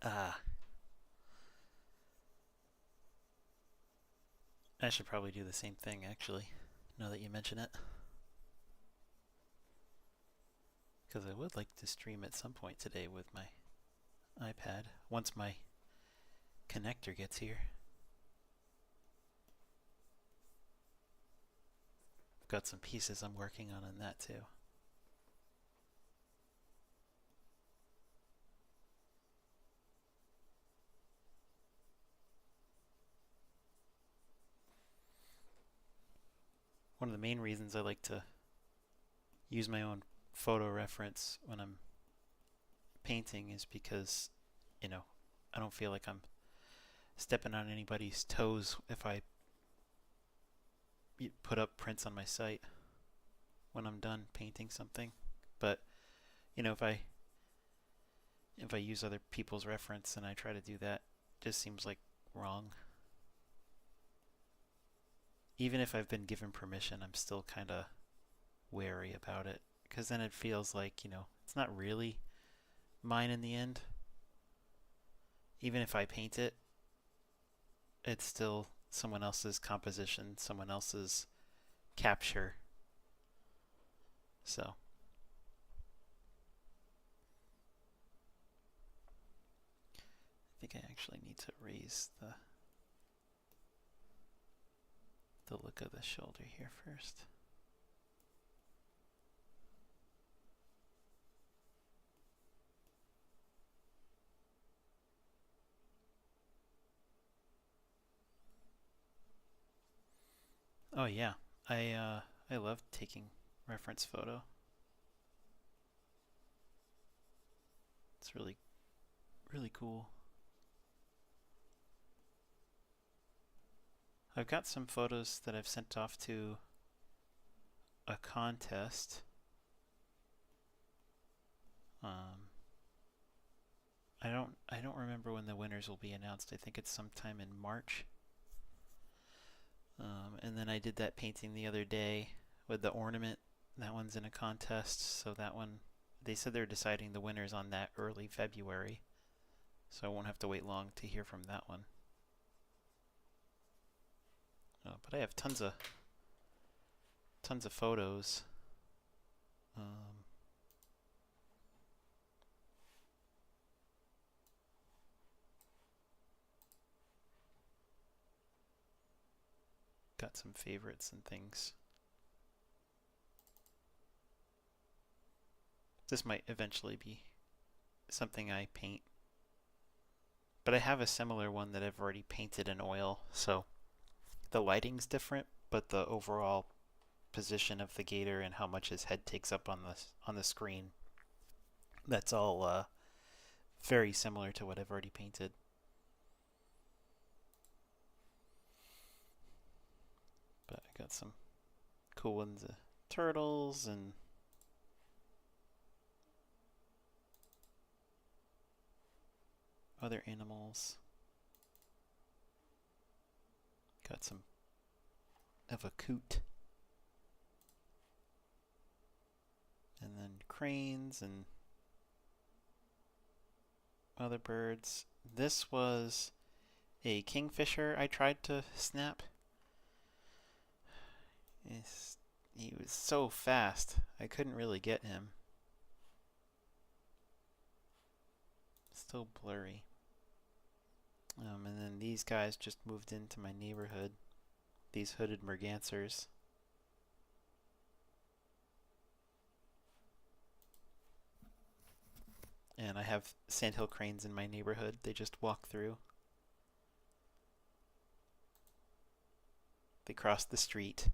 Ah, I should probably do the same thing, actually, now that you mention it. Because I would like to stream at some point today with my iPad, once my connector gets here. I've got some pieces I'm working on in that too. One of the main reasons I like to use my own photo reference when I'm painting is because, you know, I don't feel like I'm stepping on anybody's toes if I put up prints on my site when I'm done painting something. But, you know, if I use other people's reference and I try to do that, it just seems like wrong. Even if I've been given permission, I'm still kind of wary about it, because then it feels like, you know, it's not really mine in the end. Even if I paint it, it's still someone else's composition, someone else's capture. So I think I actually need to raise the look of the shoulder here first. Oh yeah, I love taking reference photo. It's really cool. I've got some photos that I've sent off to a contest. I don't remember when the winners will be announced. I think it's sometime in March. And then I did that painting the other day with the ornament. That one's in a contest, so that one, they said they're deciding the winners on that early February, so I won't have to wait long to hear from that one. But I have tons of photos. Got some favorites and things. This might eventually be something I paint. But I have a similar one that I've already painted in oil, so the lighting's different, but the overall position of the gator and how much his head takes up on the screen, that's all very similar to what I've already painted. But I got some cool ones, turtles and other animals. Got some of a coot. And then cranes and other birds. This was a kingfisher I tried to snap. He was so fast, I couldn't really get him. Still blurry. And then these guys just moved into my neighborhood. These hooded mergansers. And I have sandhill cranes in my neighborhood. They just walk through. They cross the street.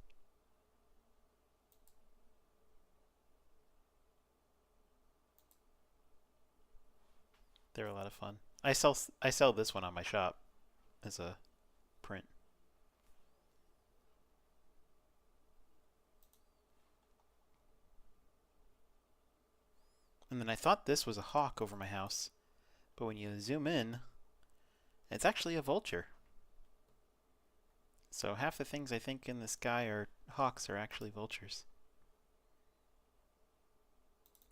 They're a lot of fun. I sell this one on my shop as a print. And then I thought this was a hawk over my house, but when you zoom in, it's actually a vulture. So half the things I think in the sky are hawks are actually vultures.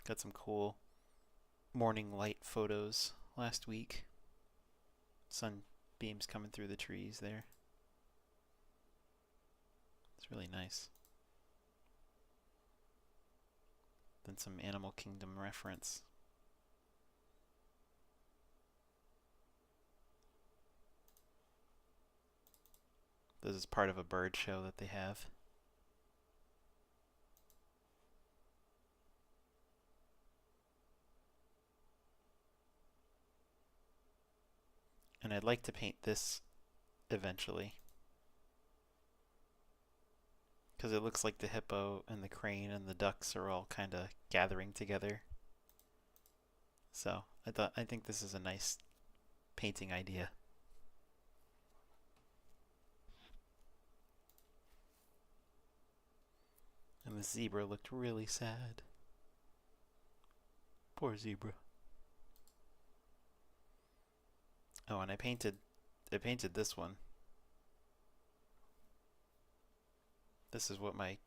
Got some cool morning light photos last week. Sunbeams coming through the trees there. It's really nice. Then some Animal Kingdom reference. This is part of a bird show that they have. And I'd like to paint this eventually, because it looks like the hippo and the crane and the ducks are all kind of gathering together. So I think this is a nice painting idea. And the zebra looked really sad. Poor zebra. Oh, and I painted this one. This is what my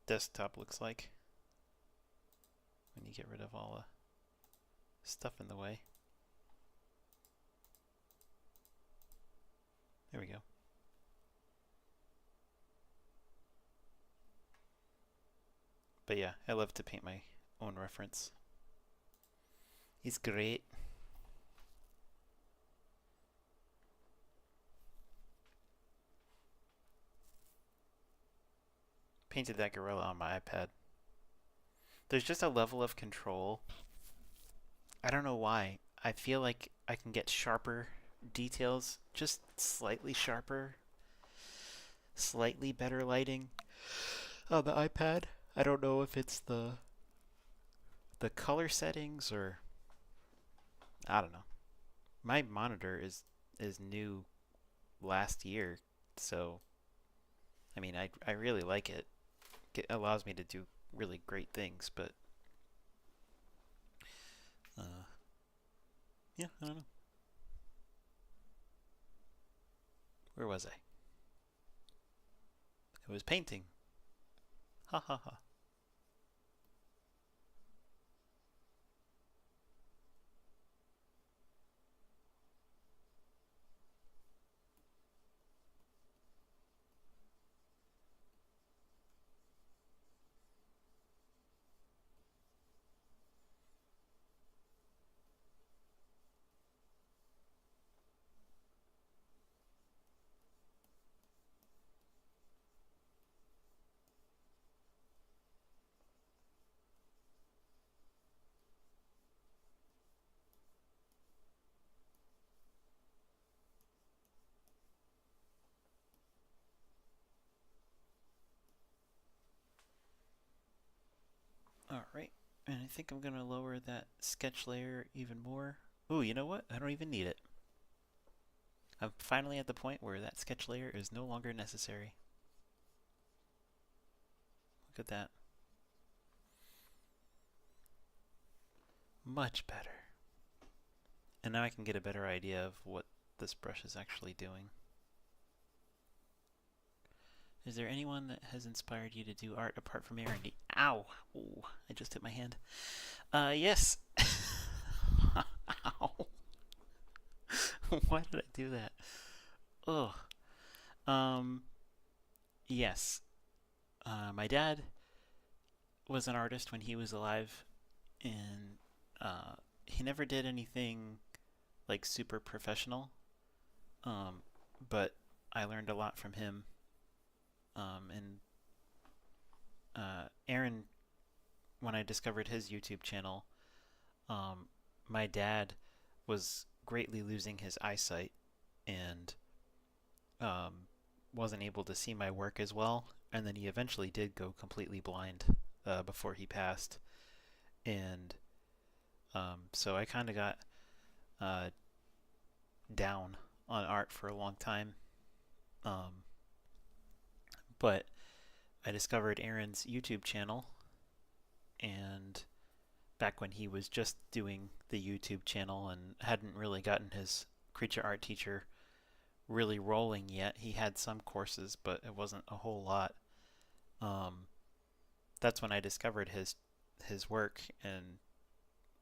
desktop looks like when you get rid of all the stuff in the way. There we go. But yeah, I love to paint my own reference. It's great. Painted that gorilla on my iPad. There's just a level of control. I don't know why. I feel like I can get sharper details, just slightly sharper, slightly better lighting on the iPad. I don't know if it's the color settings or I don't know. My monitor is new last year, so I mean I really like it. It allows me to do really great things, but yeah, I don't know. Where was I? I was painting. Ha ha ha. Alright, and I think I'm going to lower that sketch layer even more. Ooh, you know what? I don't even need it. I'm finally at the point where that sketch layer is no longer necessary. Look at that. Much better. And now I can get a better idea of what this brush is actually doing. Is there anyone that has inspired you to do art apart from Aaron? Ow! Ooh, I just hit my hand. Yes. Ow. Why did I do that? Oh, um, yes. My dad was an artist when he was alive, and uh, he never did anything like super professional. Um, but I learned a lot from him. And Aaron, when I discovered his YouTube channel, um, my dad was greatly losing his eyesight and um, wasn't able to see my work as well. And then he eventually did go completely blind before he passed. And so I kind of got uh, down on art for a long time. Um, but I discovered Aaron's YouTube channel, and back when he was just doing the YouTube channel and hadn't really gotten his creature art teacher really rolling yet. He had some courses, but it wasn't a whole lot. Um, that's when I discovered his work, and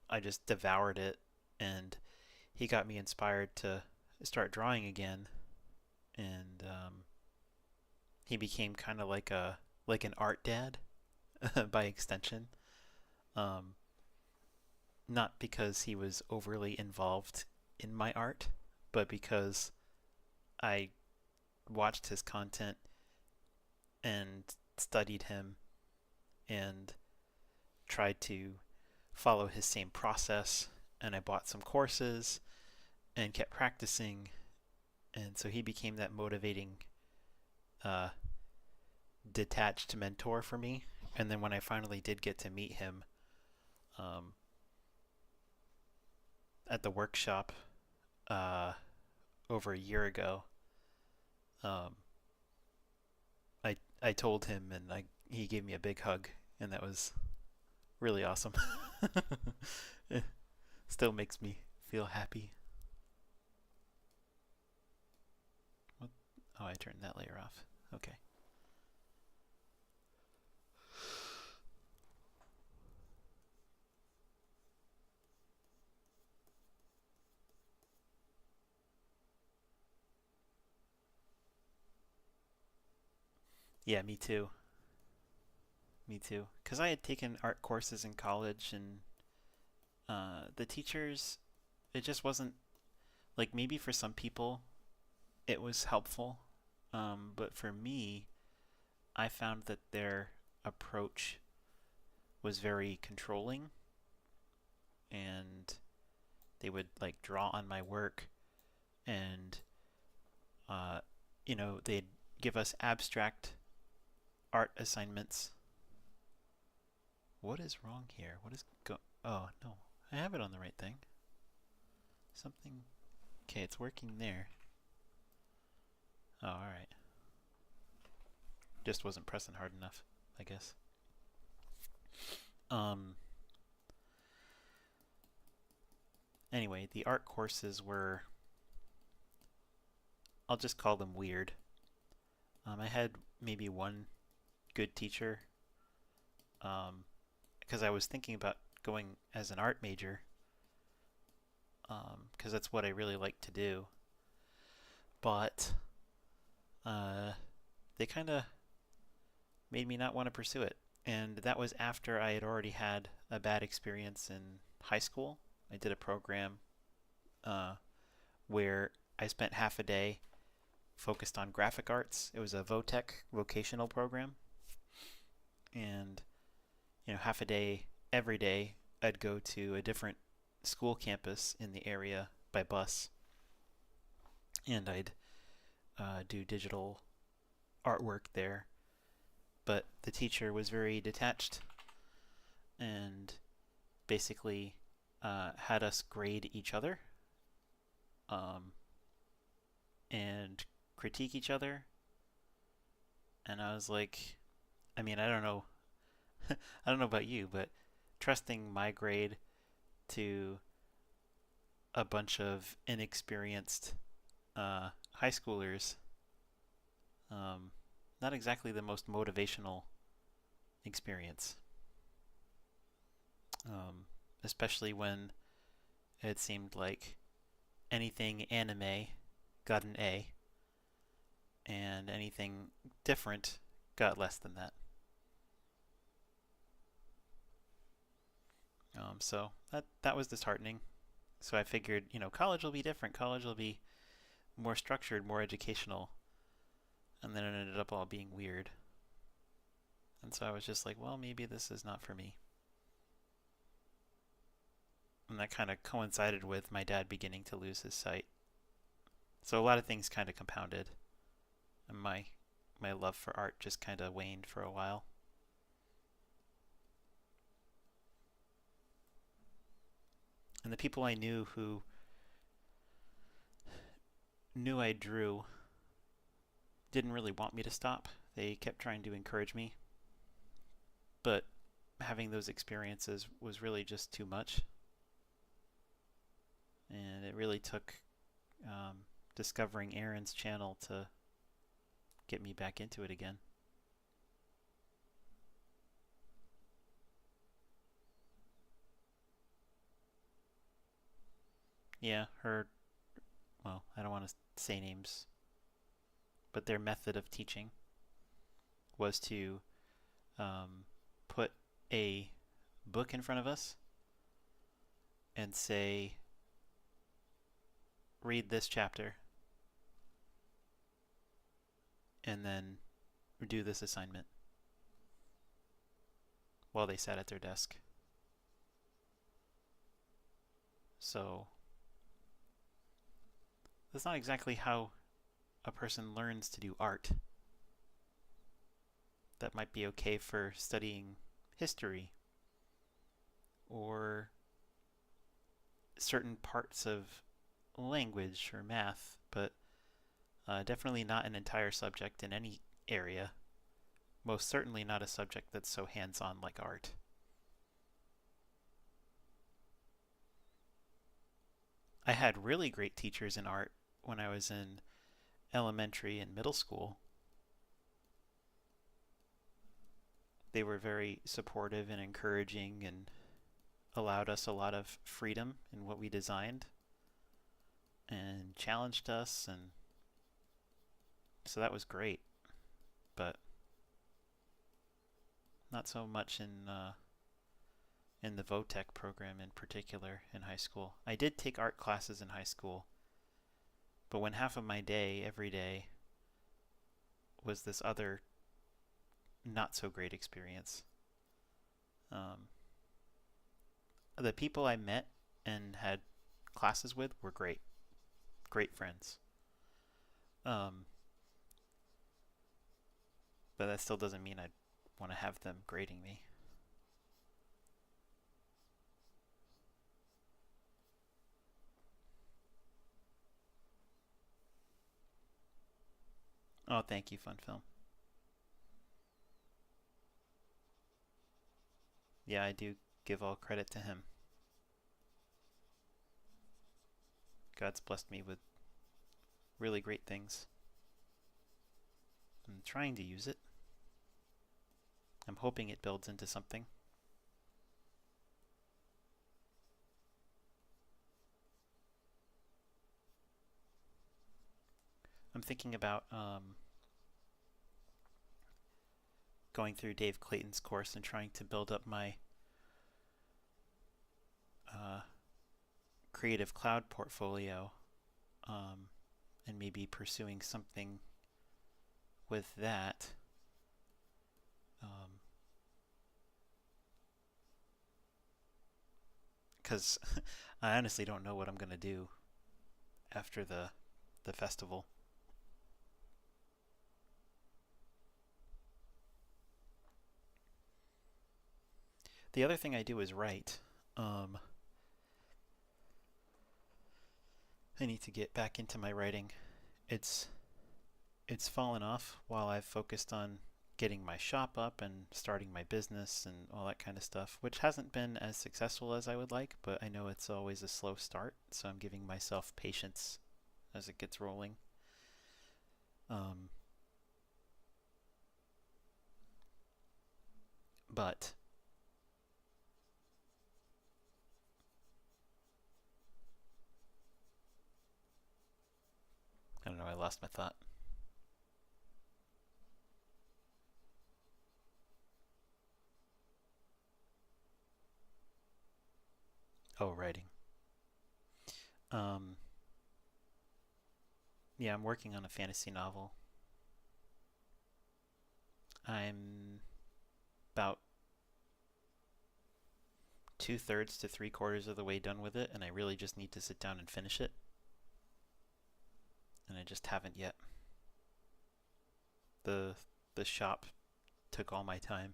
I just devoured it. And he got me inspired to start drawing again. And he became kind of like an art dad by extension. Um, not because he was overly involved in my art, but because I watched his content and studied him and tried to follow his same process. And I bought some courses and kept practicing. And so he became that motivating, uh, detached mentor for me. And then when I finally did get to meet him um, at the workshop uh, over a year ago, um, I told him, and he gave me a big hug, and that was really awesome. It still makes me feel happy. What? Oh, I turned that layer off. Okay. Yeah, me too. Me too. Because I had taken art courses in college, and the teachers, it just wasn't like maybe for some people it was helpful, but for me, I found that their approach was very controlling, and they would like draw on my work, and uh, they'd give us abstract art assignments. What is wrong here? What is go? Oh no, I have it on the right thing. Something. Okay, it's working there. Oh, all right. Just wasn't pressing hard enough, I guess. Um. Anyway, the art courses were, I'll just call them weird. I had maybe one good teacher, because I was thinking about going as an art major, because that's what I really like to do. But they kind of made me not want to pursue it. And that was after I had already had a bad experience in high school. I did a program uh, where I spent half a day focused on graphic arts. It was a VOTEC vocational program. And, half a day every day, I'd go to a different school campus in the area by bus. And I'd do digital artwork there. But the teacher was very detached and basically had us grade each other um, and critique each other. And I was like, I mean, I don't know, I don't know about you, but trusting my grade to a bunch of inexperienced high schoolers, um, not exactly the most motivational experience. Um, Especially when it seemed like anything anime got an A, and anything different got less than that. So that was disheartening. So I figured, college will be different. College will be more structured, more educational, and then it ended up all being weird. And so I was just like, well, maybe this is not for me. And that kind of coincided with my dad beginning to lose his sight. So a lot of things kind of compounded, and my love for art just kind of waned for a while. And the people I knew who knew I drew didn't really want me to stop. They kept trying to encourage me. But having those experiences was really just too much. And it really took discovering Aaron's channel to get me back into it again. Yeah, well, I don't want to say names, but their method of teaching was to put a book in front of us and say, read this chapter, and then do this assignment while they sat at their desk. So that's not exactly how a person learns to do art. That might be okay for studying history or certain parts of language or math, but definitely not an entire subject in any area. Most certainly not a subject that's so hands-on like art. I had really great teachers in art when I was in elementary and middle school. They were very supportive and encouraging and allowed us a lot of freedom in what we designed and challenged us, and so that was great. But not so much in the VOTEC program in particular in high school. I did take art classes in high school, but when half of my day every day was this other not so great experience. The people I met and had classes with were great friends. But that still doesn't mean I'd want to have them grading me. Oh, thank you, Fun Film. Yeah, I do give all credit to him. God's blessed me with really great things. I'm trying to use it. I'm hoping it builds into something. I'm thinking about going through Dave Clayton's course and trying to build up my Creative Cloud portfolio, and maybe pursuing something with that. Because I honestly don't know what I'm going to do after the festival. The other thing I do is write. I need to get back into my writing. It's fallen off while I've focused on getting my shop up and starting my business and all that kind of stuff, which hasn't been as successful as I would like, but I know it's always a slow start, so I'm giving myself patience as it gets rolling. But lost my thought. Oh, writing. Um, yeah, I'm working on a fantasy novel. I'm about two-thirds to three-quarters of the way done with it, and I really just need to sit down and finish it. And I just haven't yet. The the shop took all my time.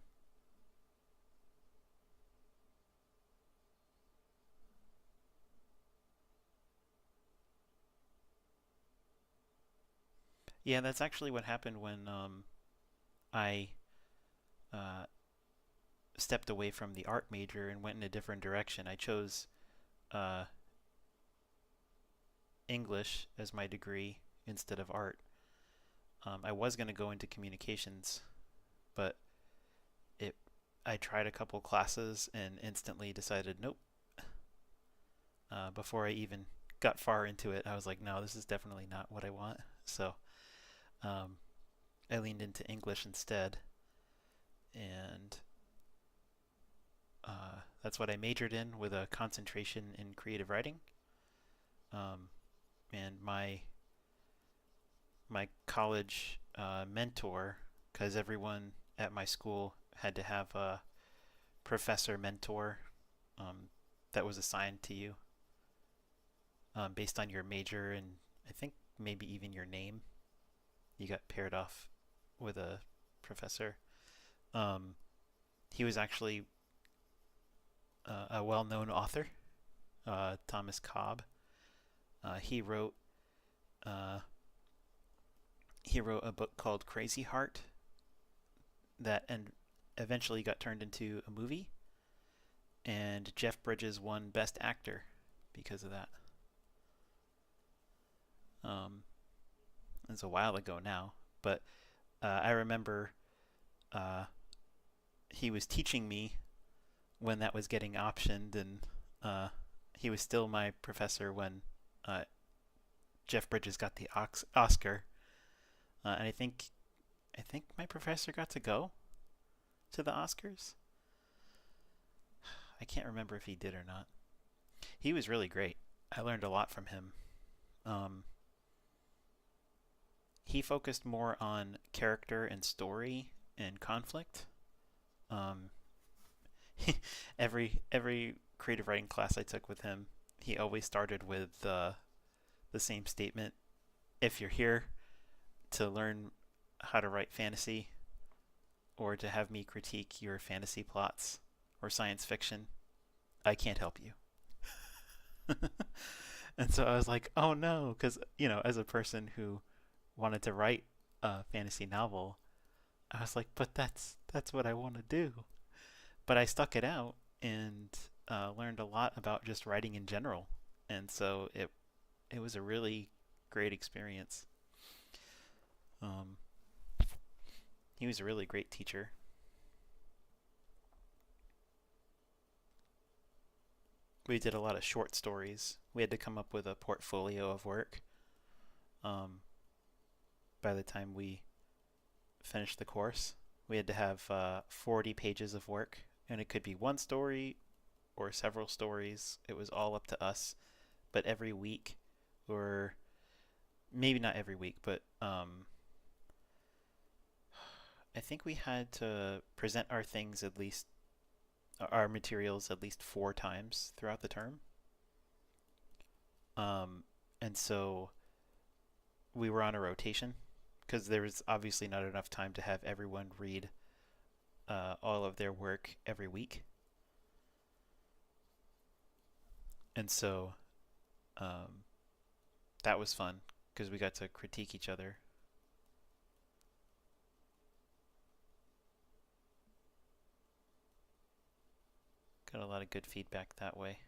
Yeah, that's actually what happened when I uh, stepped away from the art major and went in a different direction. I chose uh, English as my degree instead of art. I was going to go into communications, but it I tried a couple classes and instantly decided nope. Before I even got far into it, I was like, no, this is definitely not what I want. So um, I leaned into English instead, and that's what I majored in with a concentration in creative writing. Um, and my college mentor, because everyone at my school had to have a professor mentor um, that was assigned to you based on your major and I think maybe even your name. You got paired off with a professor. Um, he was actually a well-known author, Thomas Cobb. Uh, he wrote uh, he wrote a book called Crazy Heart that and eventually got turned into a movie, and Jeff Bridges won Best Actor because of that. Um, it's a while ago now, but I remember uh, he was teaching me when that was getting optioned, and uh, he was still my professor when uh, Jeff Bridges got the Oscar, and I think my professor got to go to the Oscars. I can't remember if he did or not. He was really great. I learned a lot from him. Um, he focused more on character and story and conflict. Um, every creative writing class I took with him, he always started with the same statement: if you're here to learn how to write fantasy or to have me critique your fantasy plots or science fiction, I can't help you. And so I was like, oh no, because as a person who wanted to write a fantasy novel, I was like, but that's what I want to do. But I stuck it out and learned a lot about just writing in general, and so it was a really great experience. Um, he was a really great teacher. We did a lot of short stories. We had to come up with a portfolio of work um, by the time we finished the course. We had to have 40 pages of work, and it could be one story or several stories. It was all up to us. But every week, or maybe not every week, but I think we had to present our things at least, our materials at least four times throughout the term. Um, and so we were on a rotation because there was obviously not enough time to have everyone read all of their work every week. And so um, that was fun because we got to critique each other. Got a lot of good feedback that way.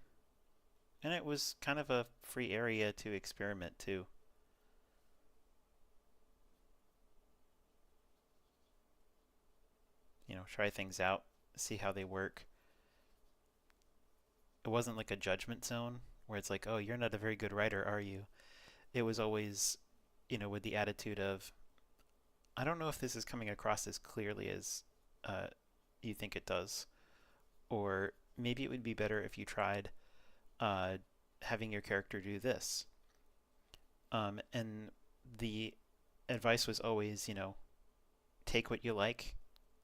And it was kind of a free area to experiment too. Try things out, see how they work. It wasn't like a judgment zone where it's like, oh, you're not a very good writer, are you? It was always, with the attitude of, I don't know if this is coming across as clearly as uh, you think it does, or maybe it would be better if you tried uh, having your character do this. And the advice was always, take what you like,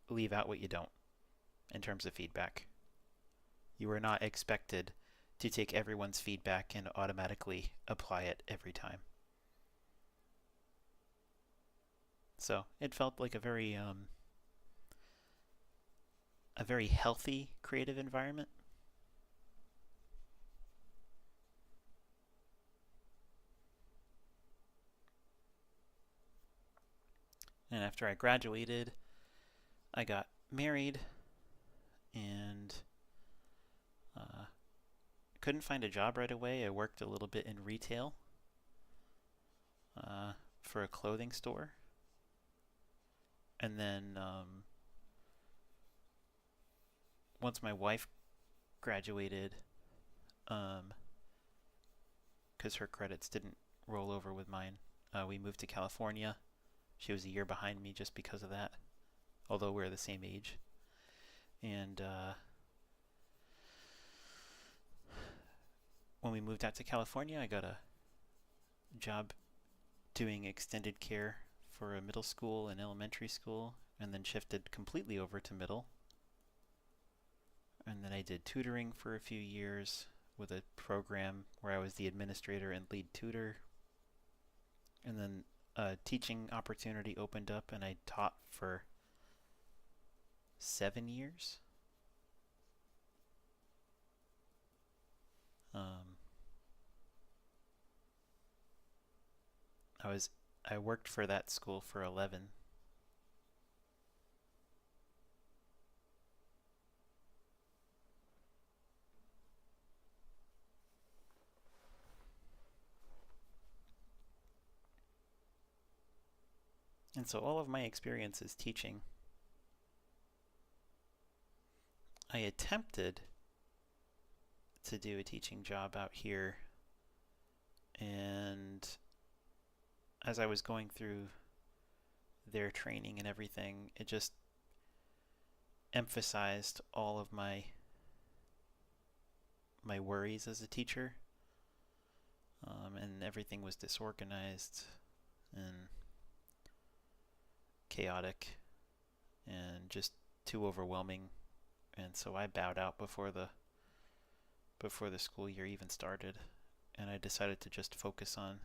leave out what you don't in terms of feedback. You are not expected to take everyone's feedback and automatically apply it every time. So it felt like a very healthy creative environment. And after I graduated, I got married and uh, couldn't find a job right away. I worked a little bit in retail for a clothing store. And then once my wife graduated, because her credits didn't roll over with mine, we moved to California. She was a year behind me just because of that, although we're the same age. And when we moved out to California, I got a job doing extended care for a middle school and elementary school, and then shifted completely over to middle. And then I did tutoring for a few years with a program where I was the administrator and lead tutor. And then a teaching opportunity opened up, and I taught for 7 years. Um, I worked for that school for 11. And so all of my experience is teaching. I attempted to do a teaching job out here, and as I was going through their training and everything, it just emphasized all of my worries as a teacher, and everything was disorganized and chaotic and just too overwhelming. And so I bowed out before the school year even started, and I decided to just focus on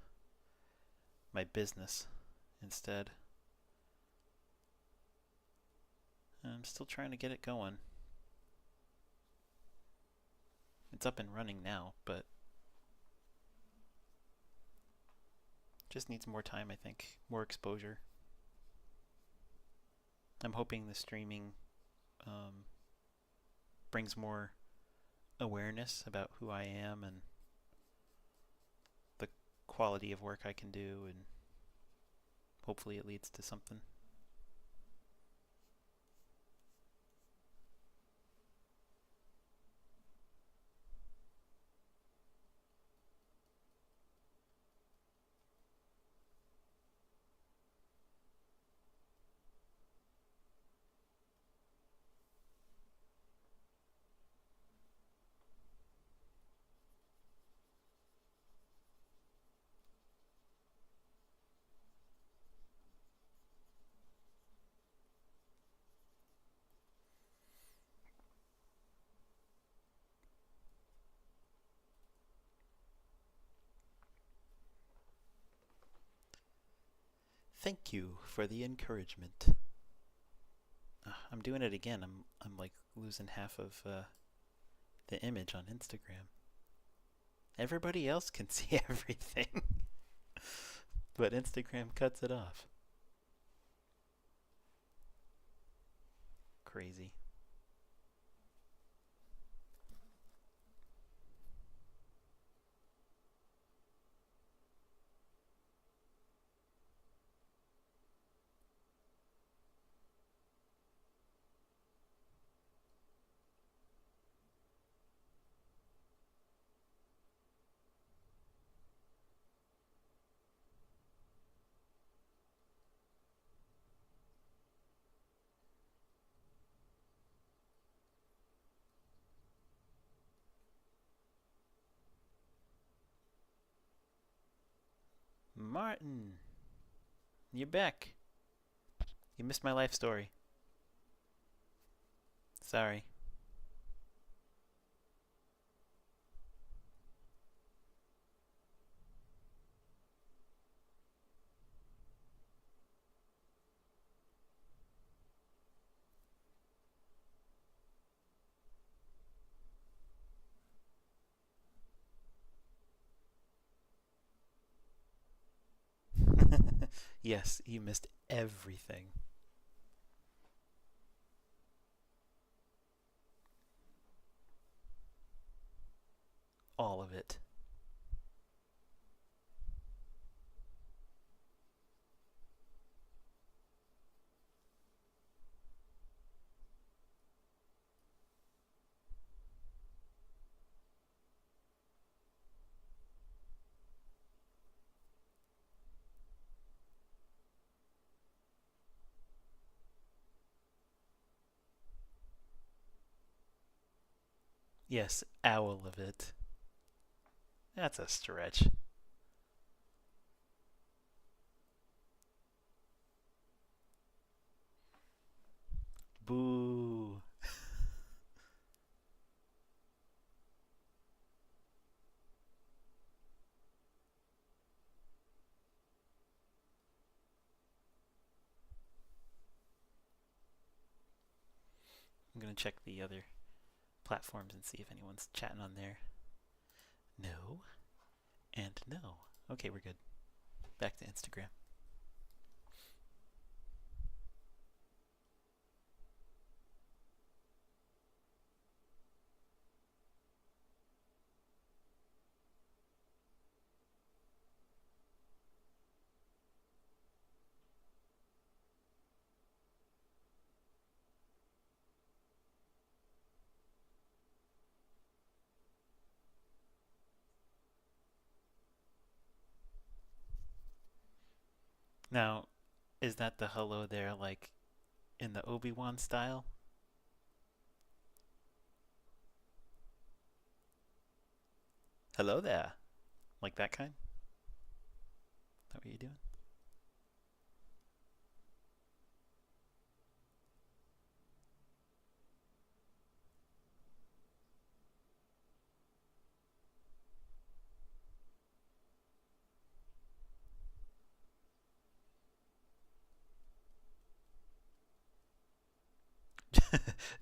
my business instead. And I'm still trying to get it going. It's up and running now, but just needs more time, I think, more exposure. I'm hoping the streaming brings more awareness about who I am and the quality of work I can do, and hopefully it leads to something. Thank you for the encouragement. I'm doing it again. I'm like losing half of the image on Instagram. Everybody else can see everything, but Instagram cuts it off. Crazy. Martin, you're back. You missed my life story. Sorry. Yes, you missed everything. All of it. Yes, owl of it. That's a stretch. Boo. I'm gonna check the other platforms and see if anyone's chatting on there. No. And no. Okay, we're good. Back to Instagram. Now, is that the hello there like in the Obi-Wan style? Hello there. Like that kind? Is that what you're doing?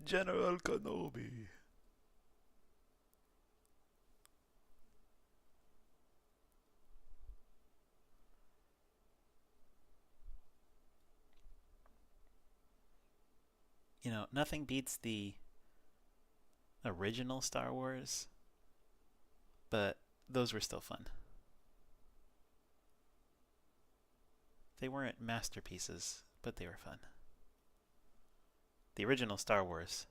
General Kenobi. You know, nothing beats the original Star Wars, but those were still fun. They weren't masterpieces, but they were fun. The original Star Wars,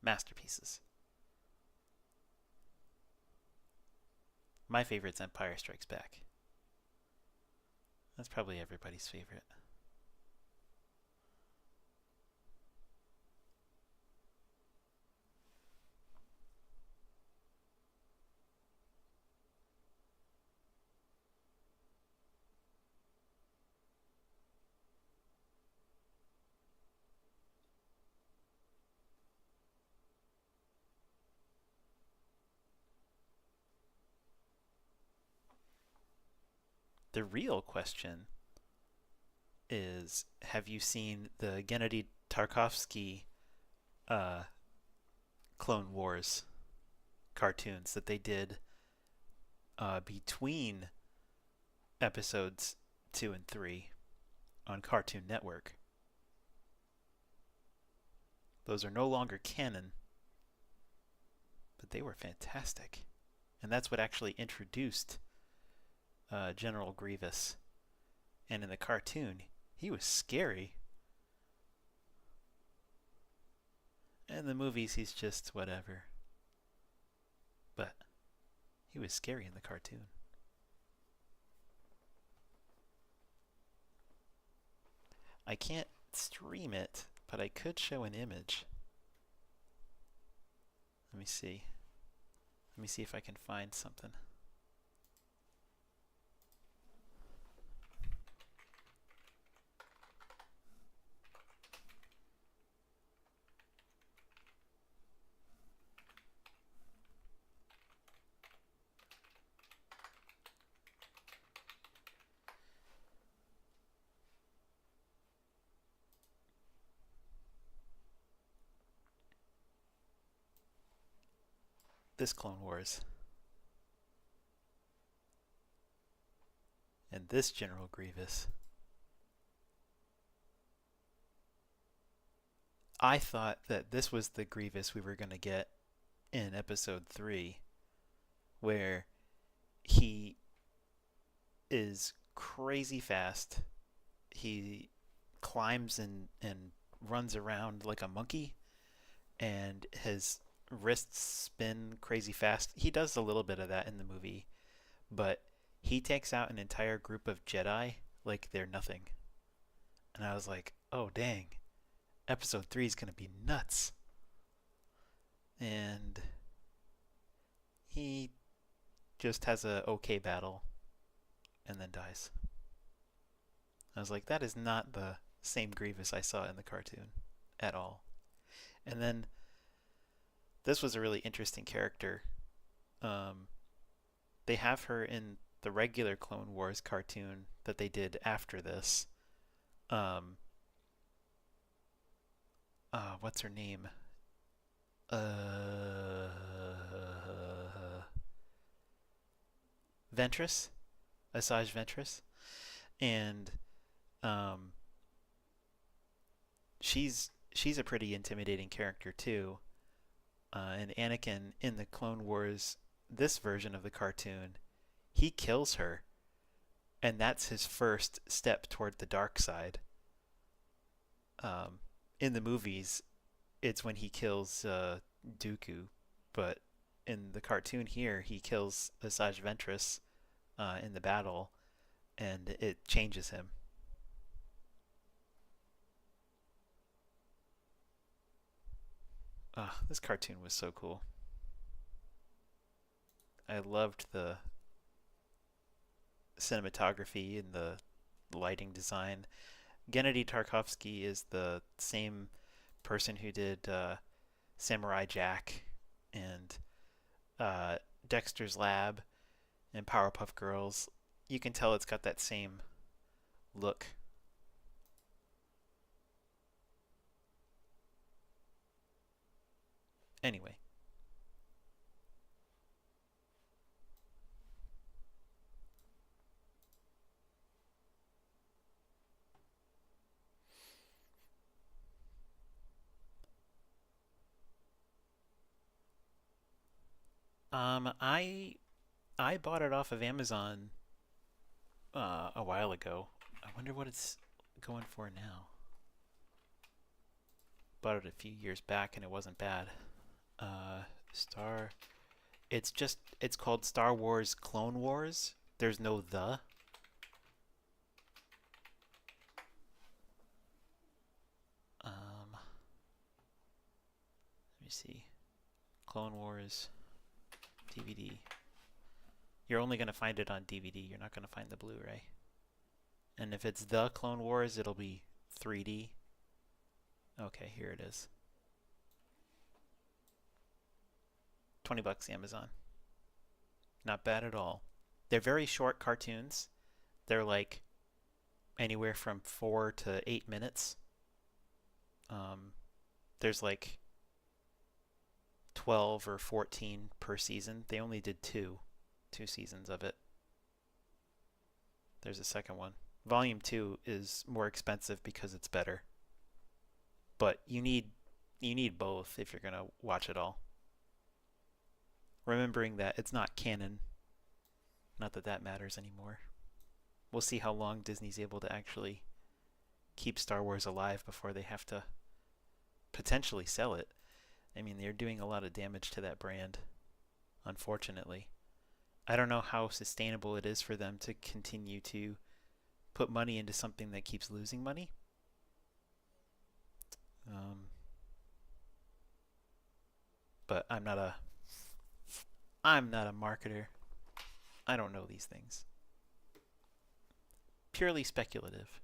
masterpieces. My favorite's Empire Strikes Back. That's probably everybody's favorite. The real question is, have you seen the Gennady Tarkovsky uh, Clone Wars cartoons that they did between episodes 2 and 3 on Cartoon Network? Those are no longer canon, but they were fantastic. And that's what actually introduced General Grievous. And in the cartoon, he was scary. In the movies, he's just whatever. But he was scary in the cartoon. I can't stream it, but I could show an image. Let me see. Let me see if I can find something. this Clone Wars. And this General Grievous. I thought that this was the Grievous we were going to get in episode 3, where he is crazy fast. He climbs and runs around like a monkey, and his wrists spin crazy fast. He does a little bit of that in the movie, but he takes out an entire group of Jedi like they're nothing. And I was like, oh dang, episode 3 is going to be nuts. And he just has a okay battle and then dies. I was like, that is not the same Grievous I saw in the cartoon at all. And then this was a really interesting character. They have her in the regular Clone Wars cartoon that they did after this. What's her name? Ventress, Asajj Ventress, and she's a pretty intimidating character too. And Anakin in the Clone Wars, this version of the cartoon, he kills her, and that's his first step toward the dark side. In the movies, it's when he kills Dooku, but in the cartoon here, he kills Asajj Ventress in the battle, and it changes him. This cartoon was so cool. I loved the cinematography and the lighting design. Gennady Tarkovsky is the same person who did Samurai Jack and Dexter's Lab and Powerpuff Girls. You can tell it's got that same look. Anyway. I bought it off of Amazon a while ago. I wonder what it's going for now. Bought it a few years back and it wasn't bad. It's called Star Wars Clone Wars. There's no the. Let me see. Clone Wars DVD. You're only going to find it on DVD. You're not going to find the Blu-ray. And if it's the Clone Wars, it'll be 3D. Okay, here it is. $20 Amazon. Not bad at all. They're very short cartoons. They're like anywhere from 4 to 8 minutes. There's like 12 or 14 per season. They only did two seasons of it. There's a second one. Volume 2 is more expensive because it's better. But you need both if you're going to watch it all. Remembering that it's not canon. Not that that matters anymore. We'll see how long Disney's able to actually keep Star Wars alive before they have to potentially sell it. I mean, they're doing a lot of damage to that brand, unfortunately. I don't know how sustainable it is for them to continue to put money into something that keeps losing money. But I'm not a marketer. I don't know these things. Purely speculative.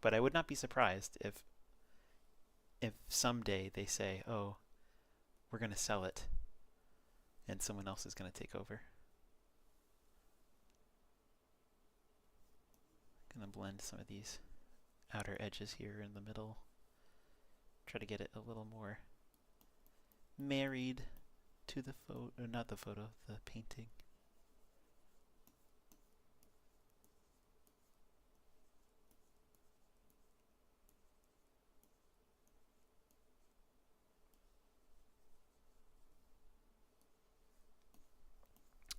But I would not be surprised if someday they say, "Oh, we're going to sell it," and someone else is going to take over. I'm going to blend some of these outer edges here in the middle. Try to get it a little more married to the photo, or not the photo, the painting.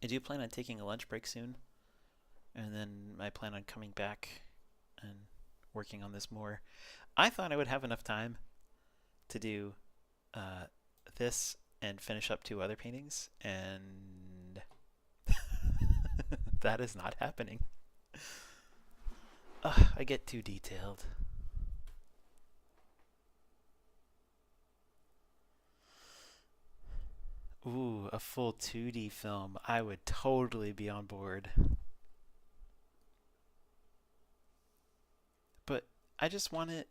I do plan on taking a lunch break soon, and then I plan on coming back and working on this more. I thought I would have enough time to do uh, this and finish up 2 other paintings, and that is not happening. I get too detailed. Ooh, a full 2D film. I would totally be on board. But I just want it.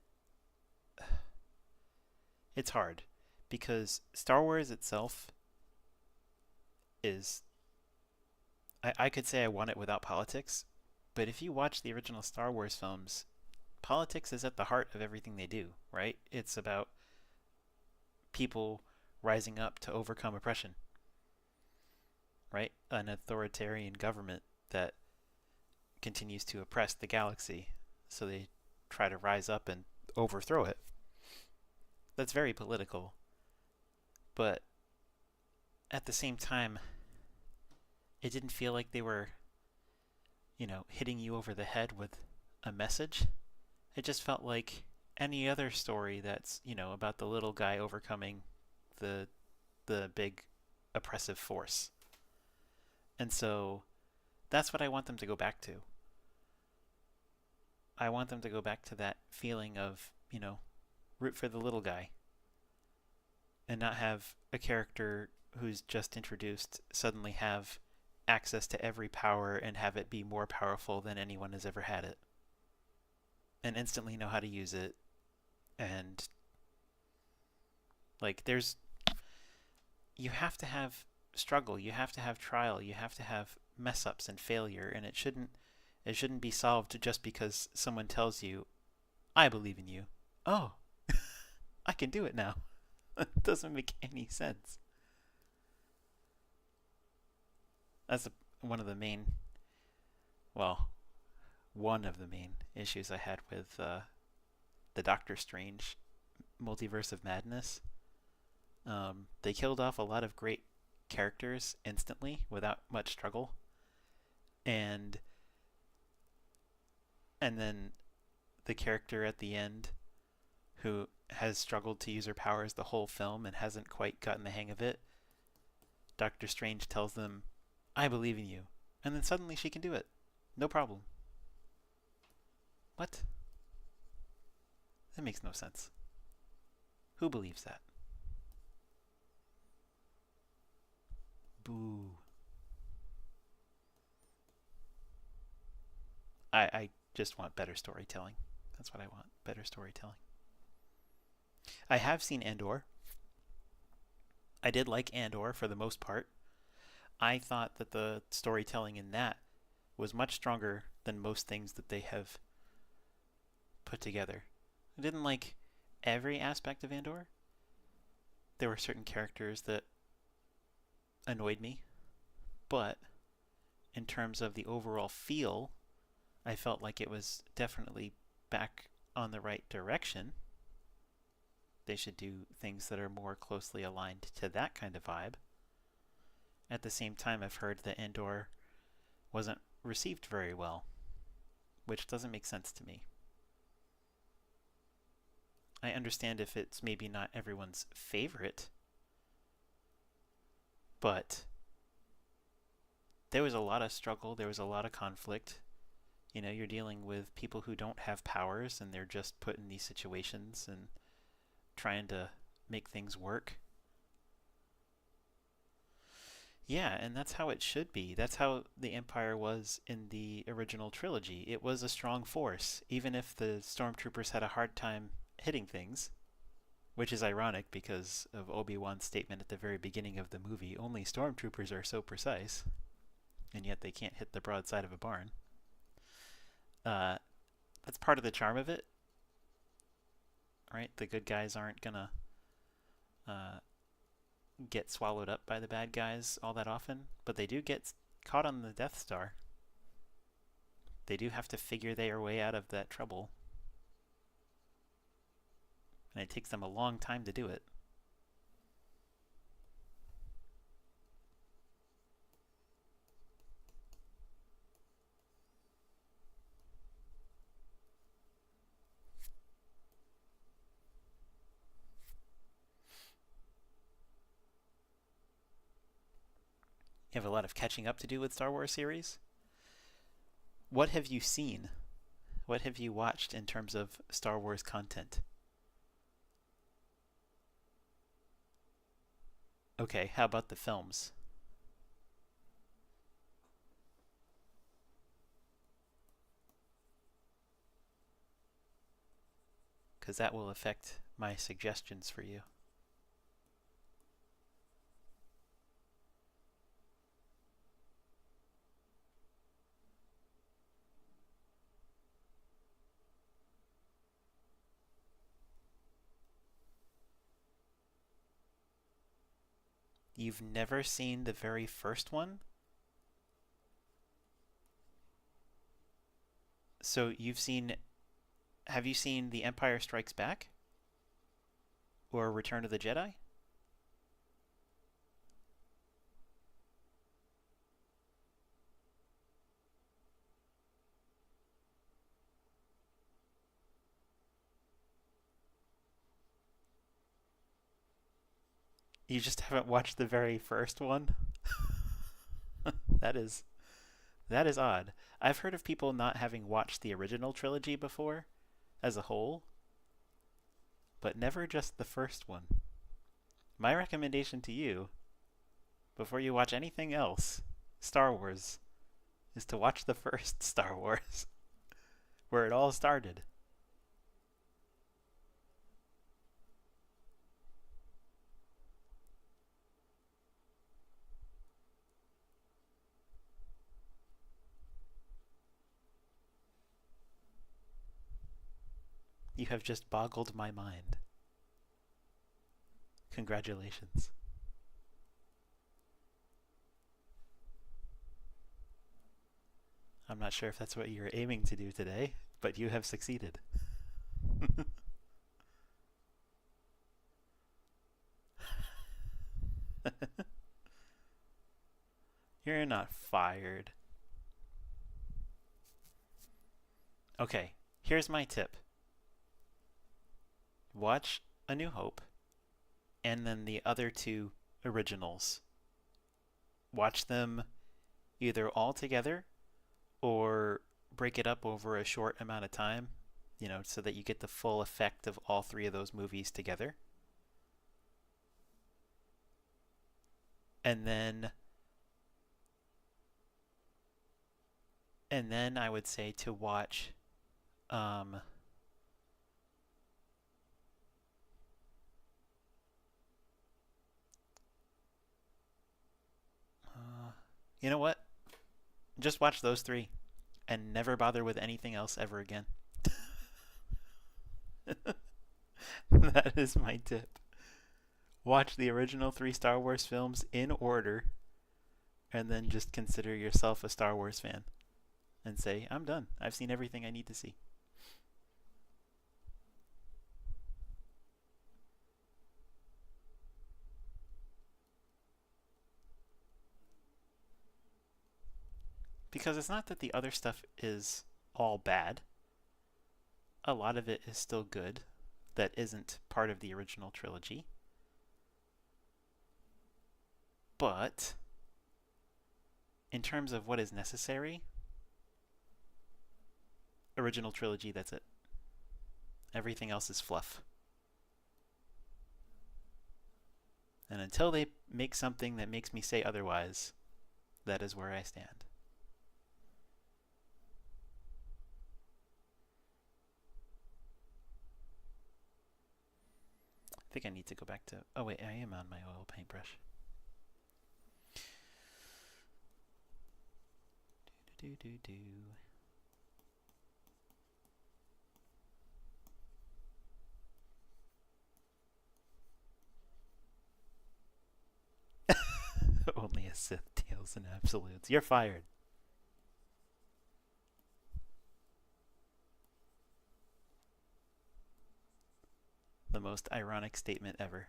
It's hard because Star Wars itself is. I could say I want it without politics, but if you watch the original Star Wars films, politics is at the heart of everything they do, right? It's about people rising up to overcome oppression, right? An authoritarian government that continues to oppress the galaxy, so they try to rise up and overthrow it. That's very political, but at the same time, it didn't feel like they were, hitting you over the head with a message. It just felt like any other story that's, about the little guy overcoming the big oppressive force. And so that's what I want them to go back to. I want them to go back to that feeling of, root for the little guy and not have a character who's just introduced suddenly have access to every power and have it be more powerful than anyone has ever had it and instantly know how to use it. And like you have to have struggle, you have to have trial, you have to have mess ups and failure, and it shouldn't be solved just because someone tells you, I believe in you. Oh, I can do it now. It doesn't make any sense. That's one of the main, well, one of the main issues I had with the Doctor Strange Multiverse of Madness. They killed off a lot of great characters instantly without much struggle, and then the character at the end who has struggled to use her powers the whole film and hasn't quite gotten the hang of it, Doctor Strange tells them, I believe in you. And then suddenly she can do it. No problem. What? That makes no sense. Who believes that? Boo. I just want better storytelling. That's what I want. Better storytelling. I have seen Andor. I did like Andor for the most part. I thought that the storytelling in that was much stronger than most things that they have put together. I didn't like every aspect of Andor. There were certain characters that annoyed me, but in terms of the overall feel, I felt like it was definitely back on the right direction. They should do things that are more closely aligned to that kind of vibe. At the same time, I've heard that Andor wasn't received very well, which doesn't make sense to me. I understand if it's maybe not everyone's favorite, but there was a lot of struggle, there was a lot of conflict. You're dealing with people who don't have powers and they're just put in these situations and trying to make things work. Yeah, and that's how it should be. That's how the Empire was in the original trilogy. It was a strong force, even if the stormtroopers had a hard time hitting things, which is ironic because of Obi-Wan's statement at the very beginning of the movie, only stormtroopers are so precise, and yet they can't hit the broadside of a barn. That's part of the charm of it, right? The good guys aren't gonna get swallowed up by the bad guys all that often, but they do get caught on the Death Star. They do have to figure their way out of that trouble. And it takes them a long time to do it. You have a lot of catching up to do with Star Wars series. What have you seen? What have you watched in terms of Star Wars content? Okay, how about the films? Because that will affect my suggestions for you. You've never seen the very first one? So have you seen The Empire Strikes Back? Or Return of the Jedi? You just haven't watched the very first one? That is odd. I've heard of people not having watched the original trilogy before as a whole, but never just the first one. My recommendation to you, before you watch anything else, Star Wars, is to watch the first Star Wars, where it all started. You have just boggled my mind. Congratulations. I'm not sure if that's what you're aiming to do today, but you have succeeded. You're not fired. Okay, here's my tip. Watch A New Hope and then the other two originals. Watch them either all together or break it up over a short amount of time, so that you get the full effect of all three of those movies together. And then I would say to watch you know what? Just watch those three and never bother with anything else ever again. That is my tip. Watch the original 3 Star Wars films in order, and then just consider yourself a Star Wars fan and say, I'm done. I've seen everything I need to see. Because it's not that the other stuff is all bad. A lot of it is still good that isn't part of the original trilogy. But in terms of what is necessary, original trilogy, that's it. Everything else is fluff. And until they make something that makes me say otherwise, that is where I stand. I think I need to go back to... Oh wait, I am on my oil paintbrush. Do. Relations and absolutes. You're fired. The most ironic statement ever.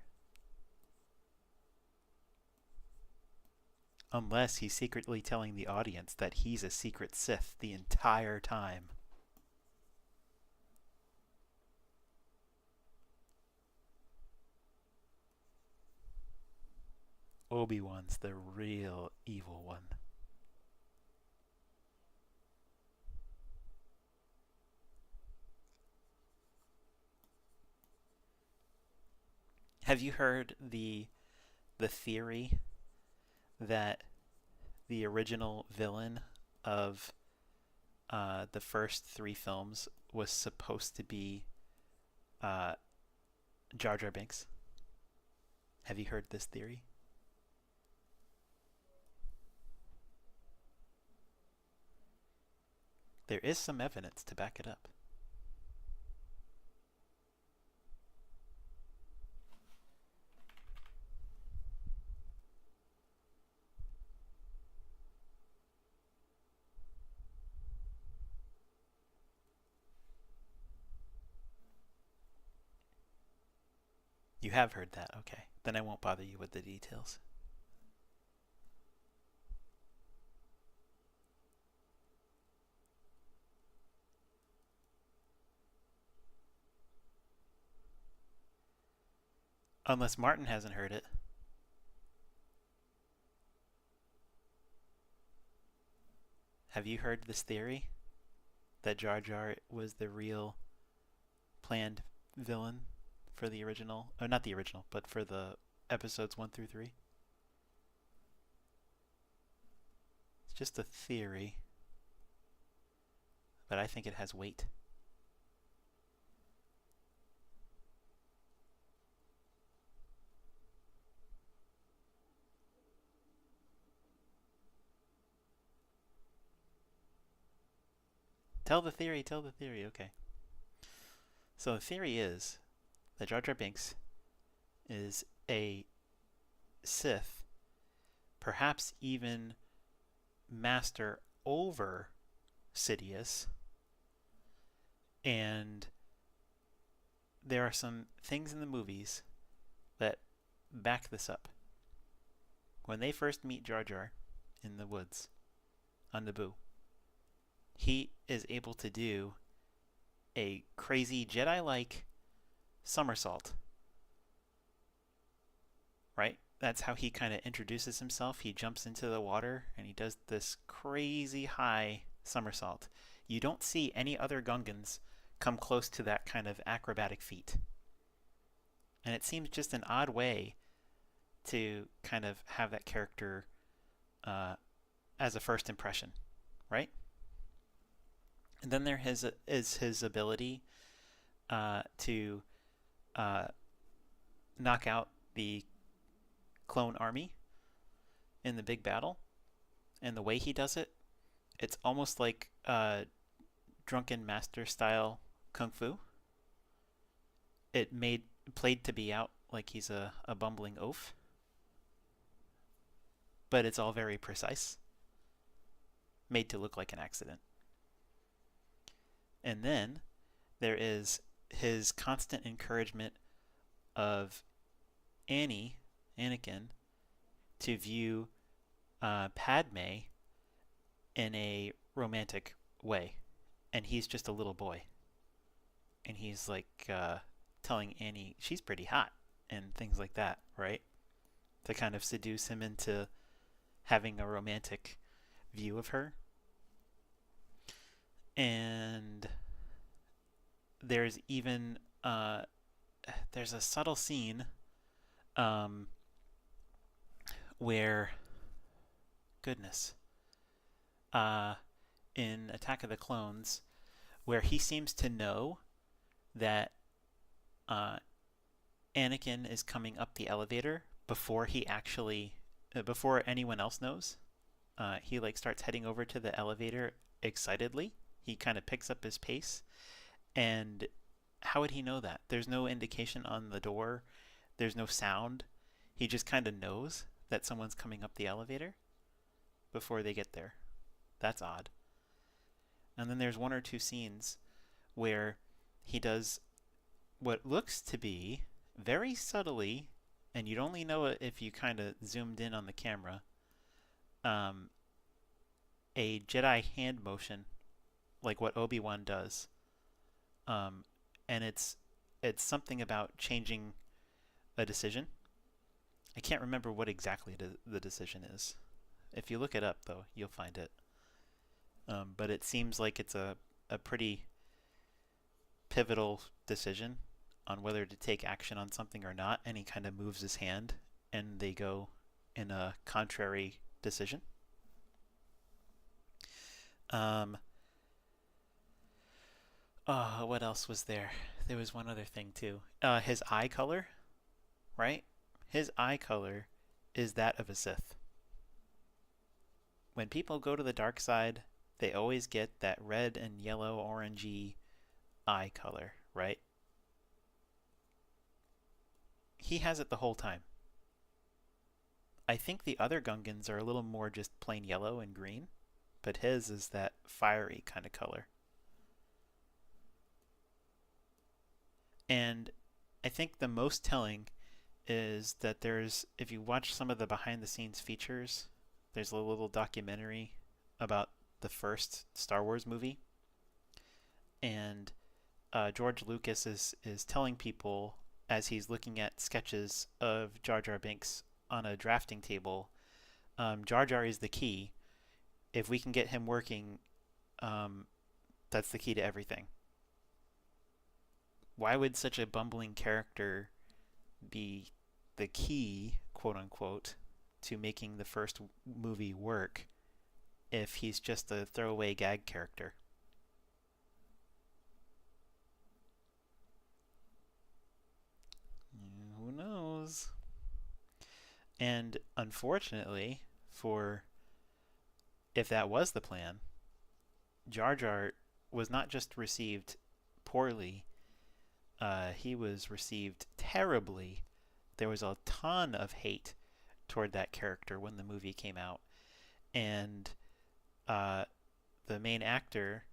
Unless he's secretly telling the audience that he's a secret Sith the entire time. Obi-Wan's the real evil one. Have you heard the theory that the original villain of the first 3 films was supposed to be Jar Jar Binks? Have you heard this theory? There is some evidence to back it up. You have heard that, okay. Then I won't bother you with the details. Unless Martin hasn't heard it. Have you heard this theory? That Jar Jar was the real planned villain for the original, or not the original, but for the episodes 1 through 3? It's just a theory, but I think it has weight. Tell the theory, okay. So the theory is that Jar Jar Binks is a Sith, perhaps even master over Sidious, and there are some things in the movies that back this up. When they first meet Jar Jar in the woods on Naboo, he is able to do a crazy Jedi-like somersault. Right? That's how he kind of introduces himself. He jumps into the water and he does this crazy high somersault. You don't see any other Gungans come close to that kind of acrobatic feat. And it seems just an odd way to kind of have that character as a first impression, right? And then there is his ability to knock out the clone army in the big battle. And the way he does it, it's almost like drunken master style kung fu. It played to be out like he's a bumbling oaf. But it's all very precise. Made to look like an accident. And then there is his constant encouragement of Anakin, to view Padme in a romantic way. And he's just a little boy. And he's like telling Annie she's pretty hot and things like that, right? To kind of seduce him into having a romantic view of her. And there's even there's a subtle scene where, goodness, in Attack of the Clones, where he seems to know that Anakin is coming up the elevator before he actually before anyone else knows. He like starts heading over to the elevator excitedly. He kind of picks up his pace. And how would he know that? There's no indication on the door. There's no sound. He just kind of knows that someone's coming up the elevator. before they get there. That's odd. And then there's one or two scenes where he does what looks to be very subtly, and you'd only know it if you kind of zoomed in on the camera, a Jedi hand motion, like what Obi-Wan does. And it's something about changing a decision. I can't remember what exactly the decision is. If you look it up, though, you'll find it. But it seems like it's a pretty pivotal decision on whether to take action on something or not, and he kind of moves his hand, and they go in a contrary decision. What else was there? There was one other thing too. His eye color, right? His eye color is that of a Sith. When people go to the dark side, they always get that red and yellow orangey eye color, right? He has it the whole time. I think the other Gungans are a little more just plain yellow and green, but his is that fiery kind of color. And I think the most telling is that there's, if you watch some of the behind the scenes features, there's a little documentary about the first Star Wars movie. And George Lucas is telling people, as he's looking at sketches of Jar Jar Binks on a drafting table, Jar Jar is the key. If we can get him working, that's the key to everything. Why would such a bumbling character be the key, quote unquote, to making the first movie work if he's just a throwaway gag character? Who knows? And unfortunately, if that was the plan, Jar Jar was not just received poorly, he was received terribly. There was a ton of hate toward that character when the movie came out. And the main actor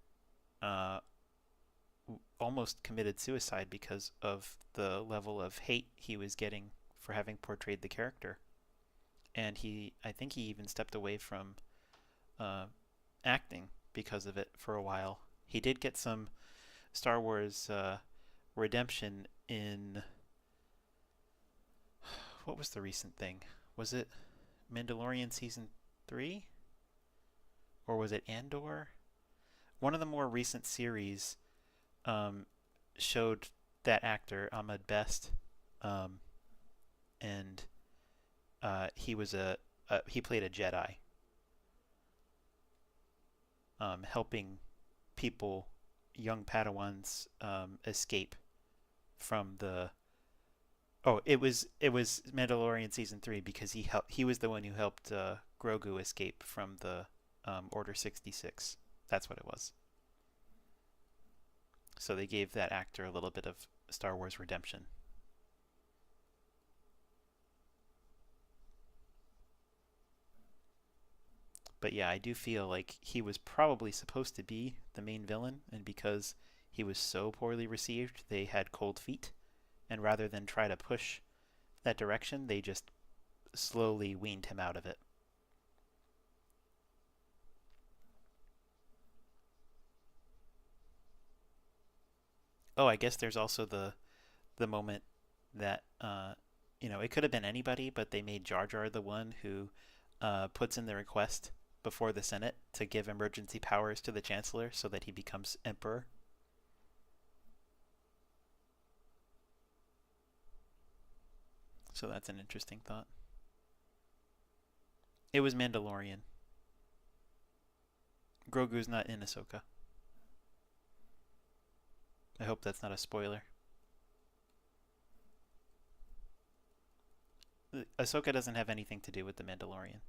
almost committed suicide because of the level of hate he was getting for having portrayed the character. And I think he even stepped away from acting because of it for a while. He did get some Star Wars redemption in, what was the recent thing? Was it Mandalorian Season 3? Or was it Andor? One of the more recent series showed that actor, Ahmed Best, and he played a Jedi, helping people, young Padawans, escape from the. Oh, it was Mandalorian Season 3 because he was the one who helped Grogu escape from the Order 66. That's what it was. So they gave that actor a little bit of Star Wars redemption. But yeah, I do feel like he was probably supposed to be the main villain, and because he was so poorly received, they had cold feet. And rather than try to push that direction, they just slowly weaned him out of it. Oh, I guess there's also the moment that it could have been anybody, but they made Jar Jar the one who puts in the request before the Senate to give emergency powers to the Chancellor so that he becomes Emperor. So that's an interesting thought. It was Mandalorian. Grogu's not in Ahsoka. I hope that's not a spoiler. Ahsoka doesn't have anything to do with the Mandalorian.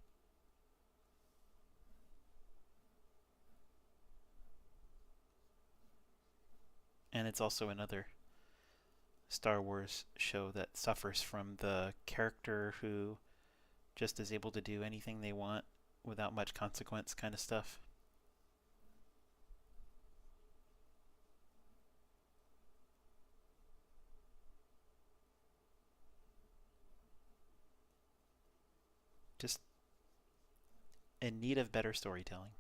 And it's also another Star Wars show that suffers from the character who just is able to do anything they want without much consequence kind of stuff. Just in need of better storytelling.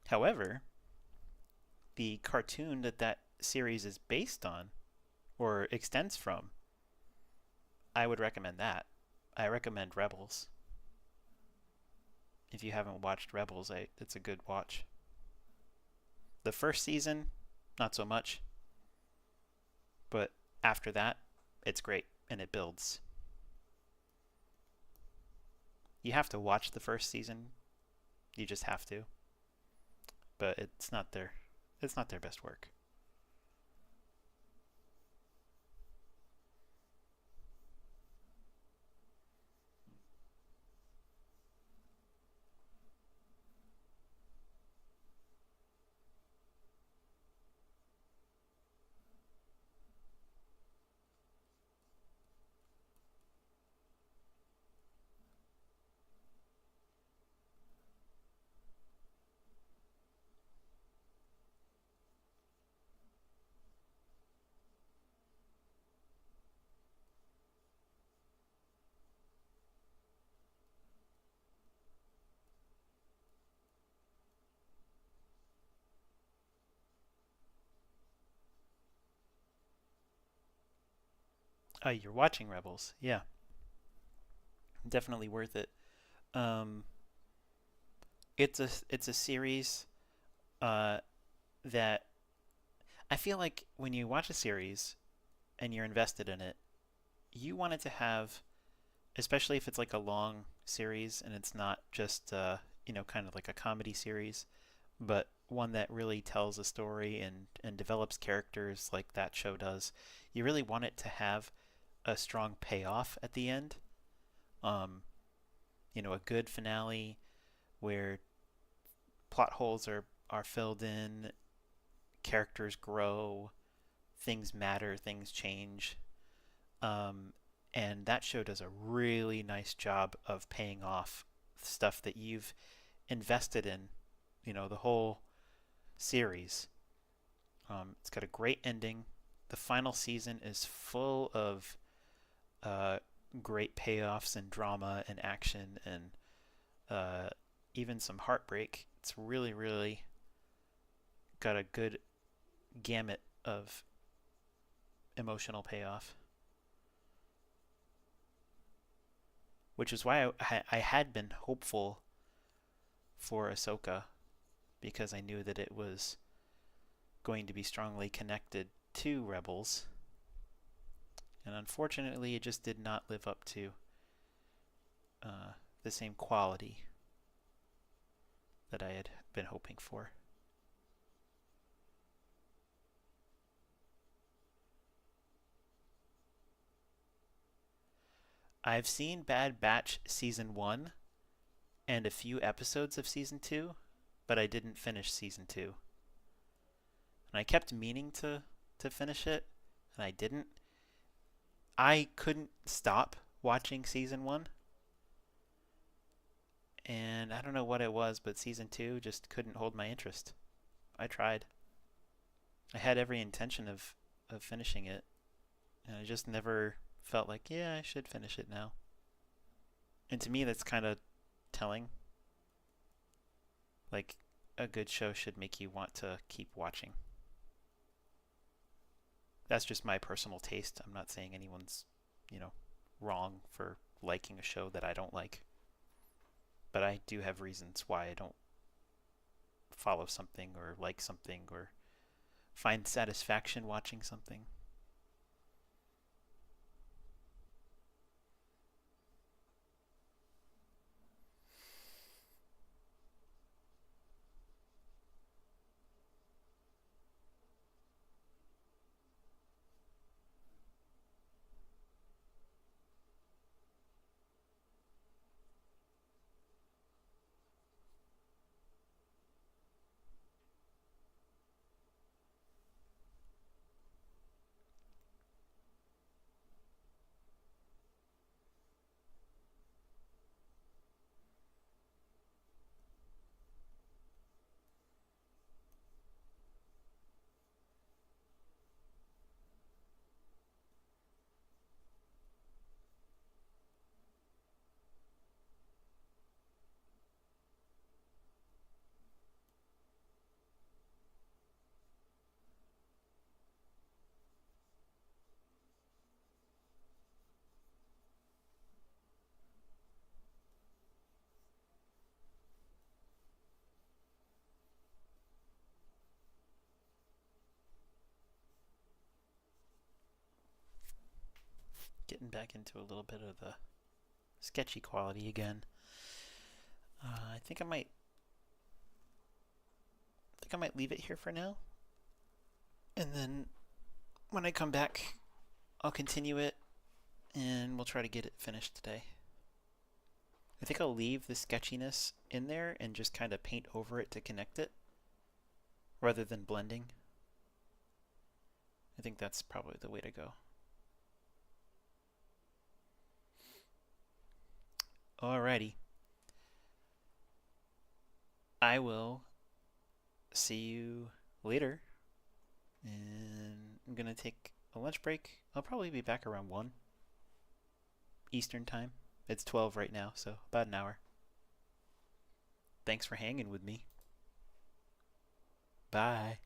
However, the cartoon that series is based on or extends from, I would recommend that. I recommend Rebels. If you haven't watched Rebels, it's a good watch. The first season, not so much, but after that, it's great and it builds. You have to watch the first season. You just have to. But it's not their best work. You're watching Rebels. Yeah, definitely worth it. Um, it's a series uh, that I feel like when you watch a series and you're invested in it, you want it to have, especially if it's like a long series and it's not just kind of like a comedy series, but one that really tells a story and develops characters like that show does. You really want it to have a strong payoff at the end. Um, a good finale where plot holes are filled in, characters grow, things matter, things change. Um, and that show does a really nice job of paying off stuff that you've invested in, the whole series. It's got a great ending. The final season is full of uh, great payoffs and drama and action and uh, even some heartbreak. It's really, really got a good gamut of emotional payoff, which is why I had been hopeful for Ahsoka because I knew that it was going to be strongly connected to Rebels. And unfortunately, it just did not live up to the same quality that I had been hoping for. I've seen Bad Batch season 1 and a few episodes of season 2, but I didn't finish season 2. And I kept meaning to finish it, and I didn't. I couldn't stop watching season 1, and I don't know what it was, but season 2 just couldn't hold my interest. I tried. I had every intention of finishing it, and I just never felt like, yeah, I should finish it now. And to me, that's kind of telling. Like, a good show should make you want to keep watching. That's just my personal taste. I'm not saying anyone's, you know, wrong for liking a show that I don't like. But I do have reasons why I don't follow something or like something or find satisfaction watching something. getting back into a little bit of the sketchy quality again. I think I might leave it here for now. And then when I come back, I'll continue it and we'll try to get it finished today. I think I'll leave the sketchiness in there and just kind of paint over it to connect it rather than blending. I think that's probably the way to go. Alrighty. I will see you later. And I'm going to take a lunch break. I'll probably be back around 1 Eastern time. It's 12 right now, so about an hour. Thanks for hanging with me. Bye.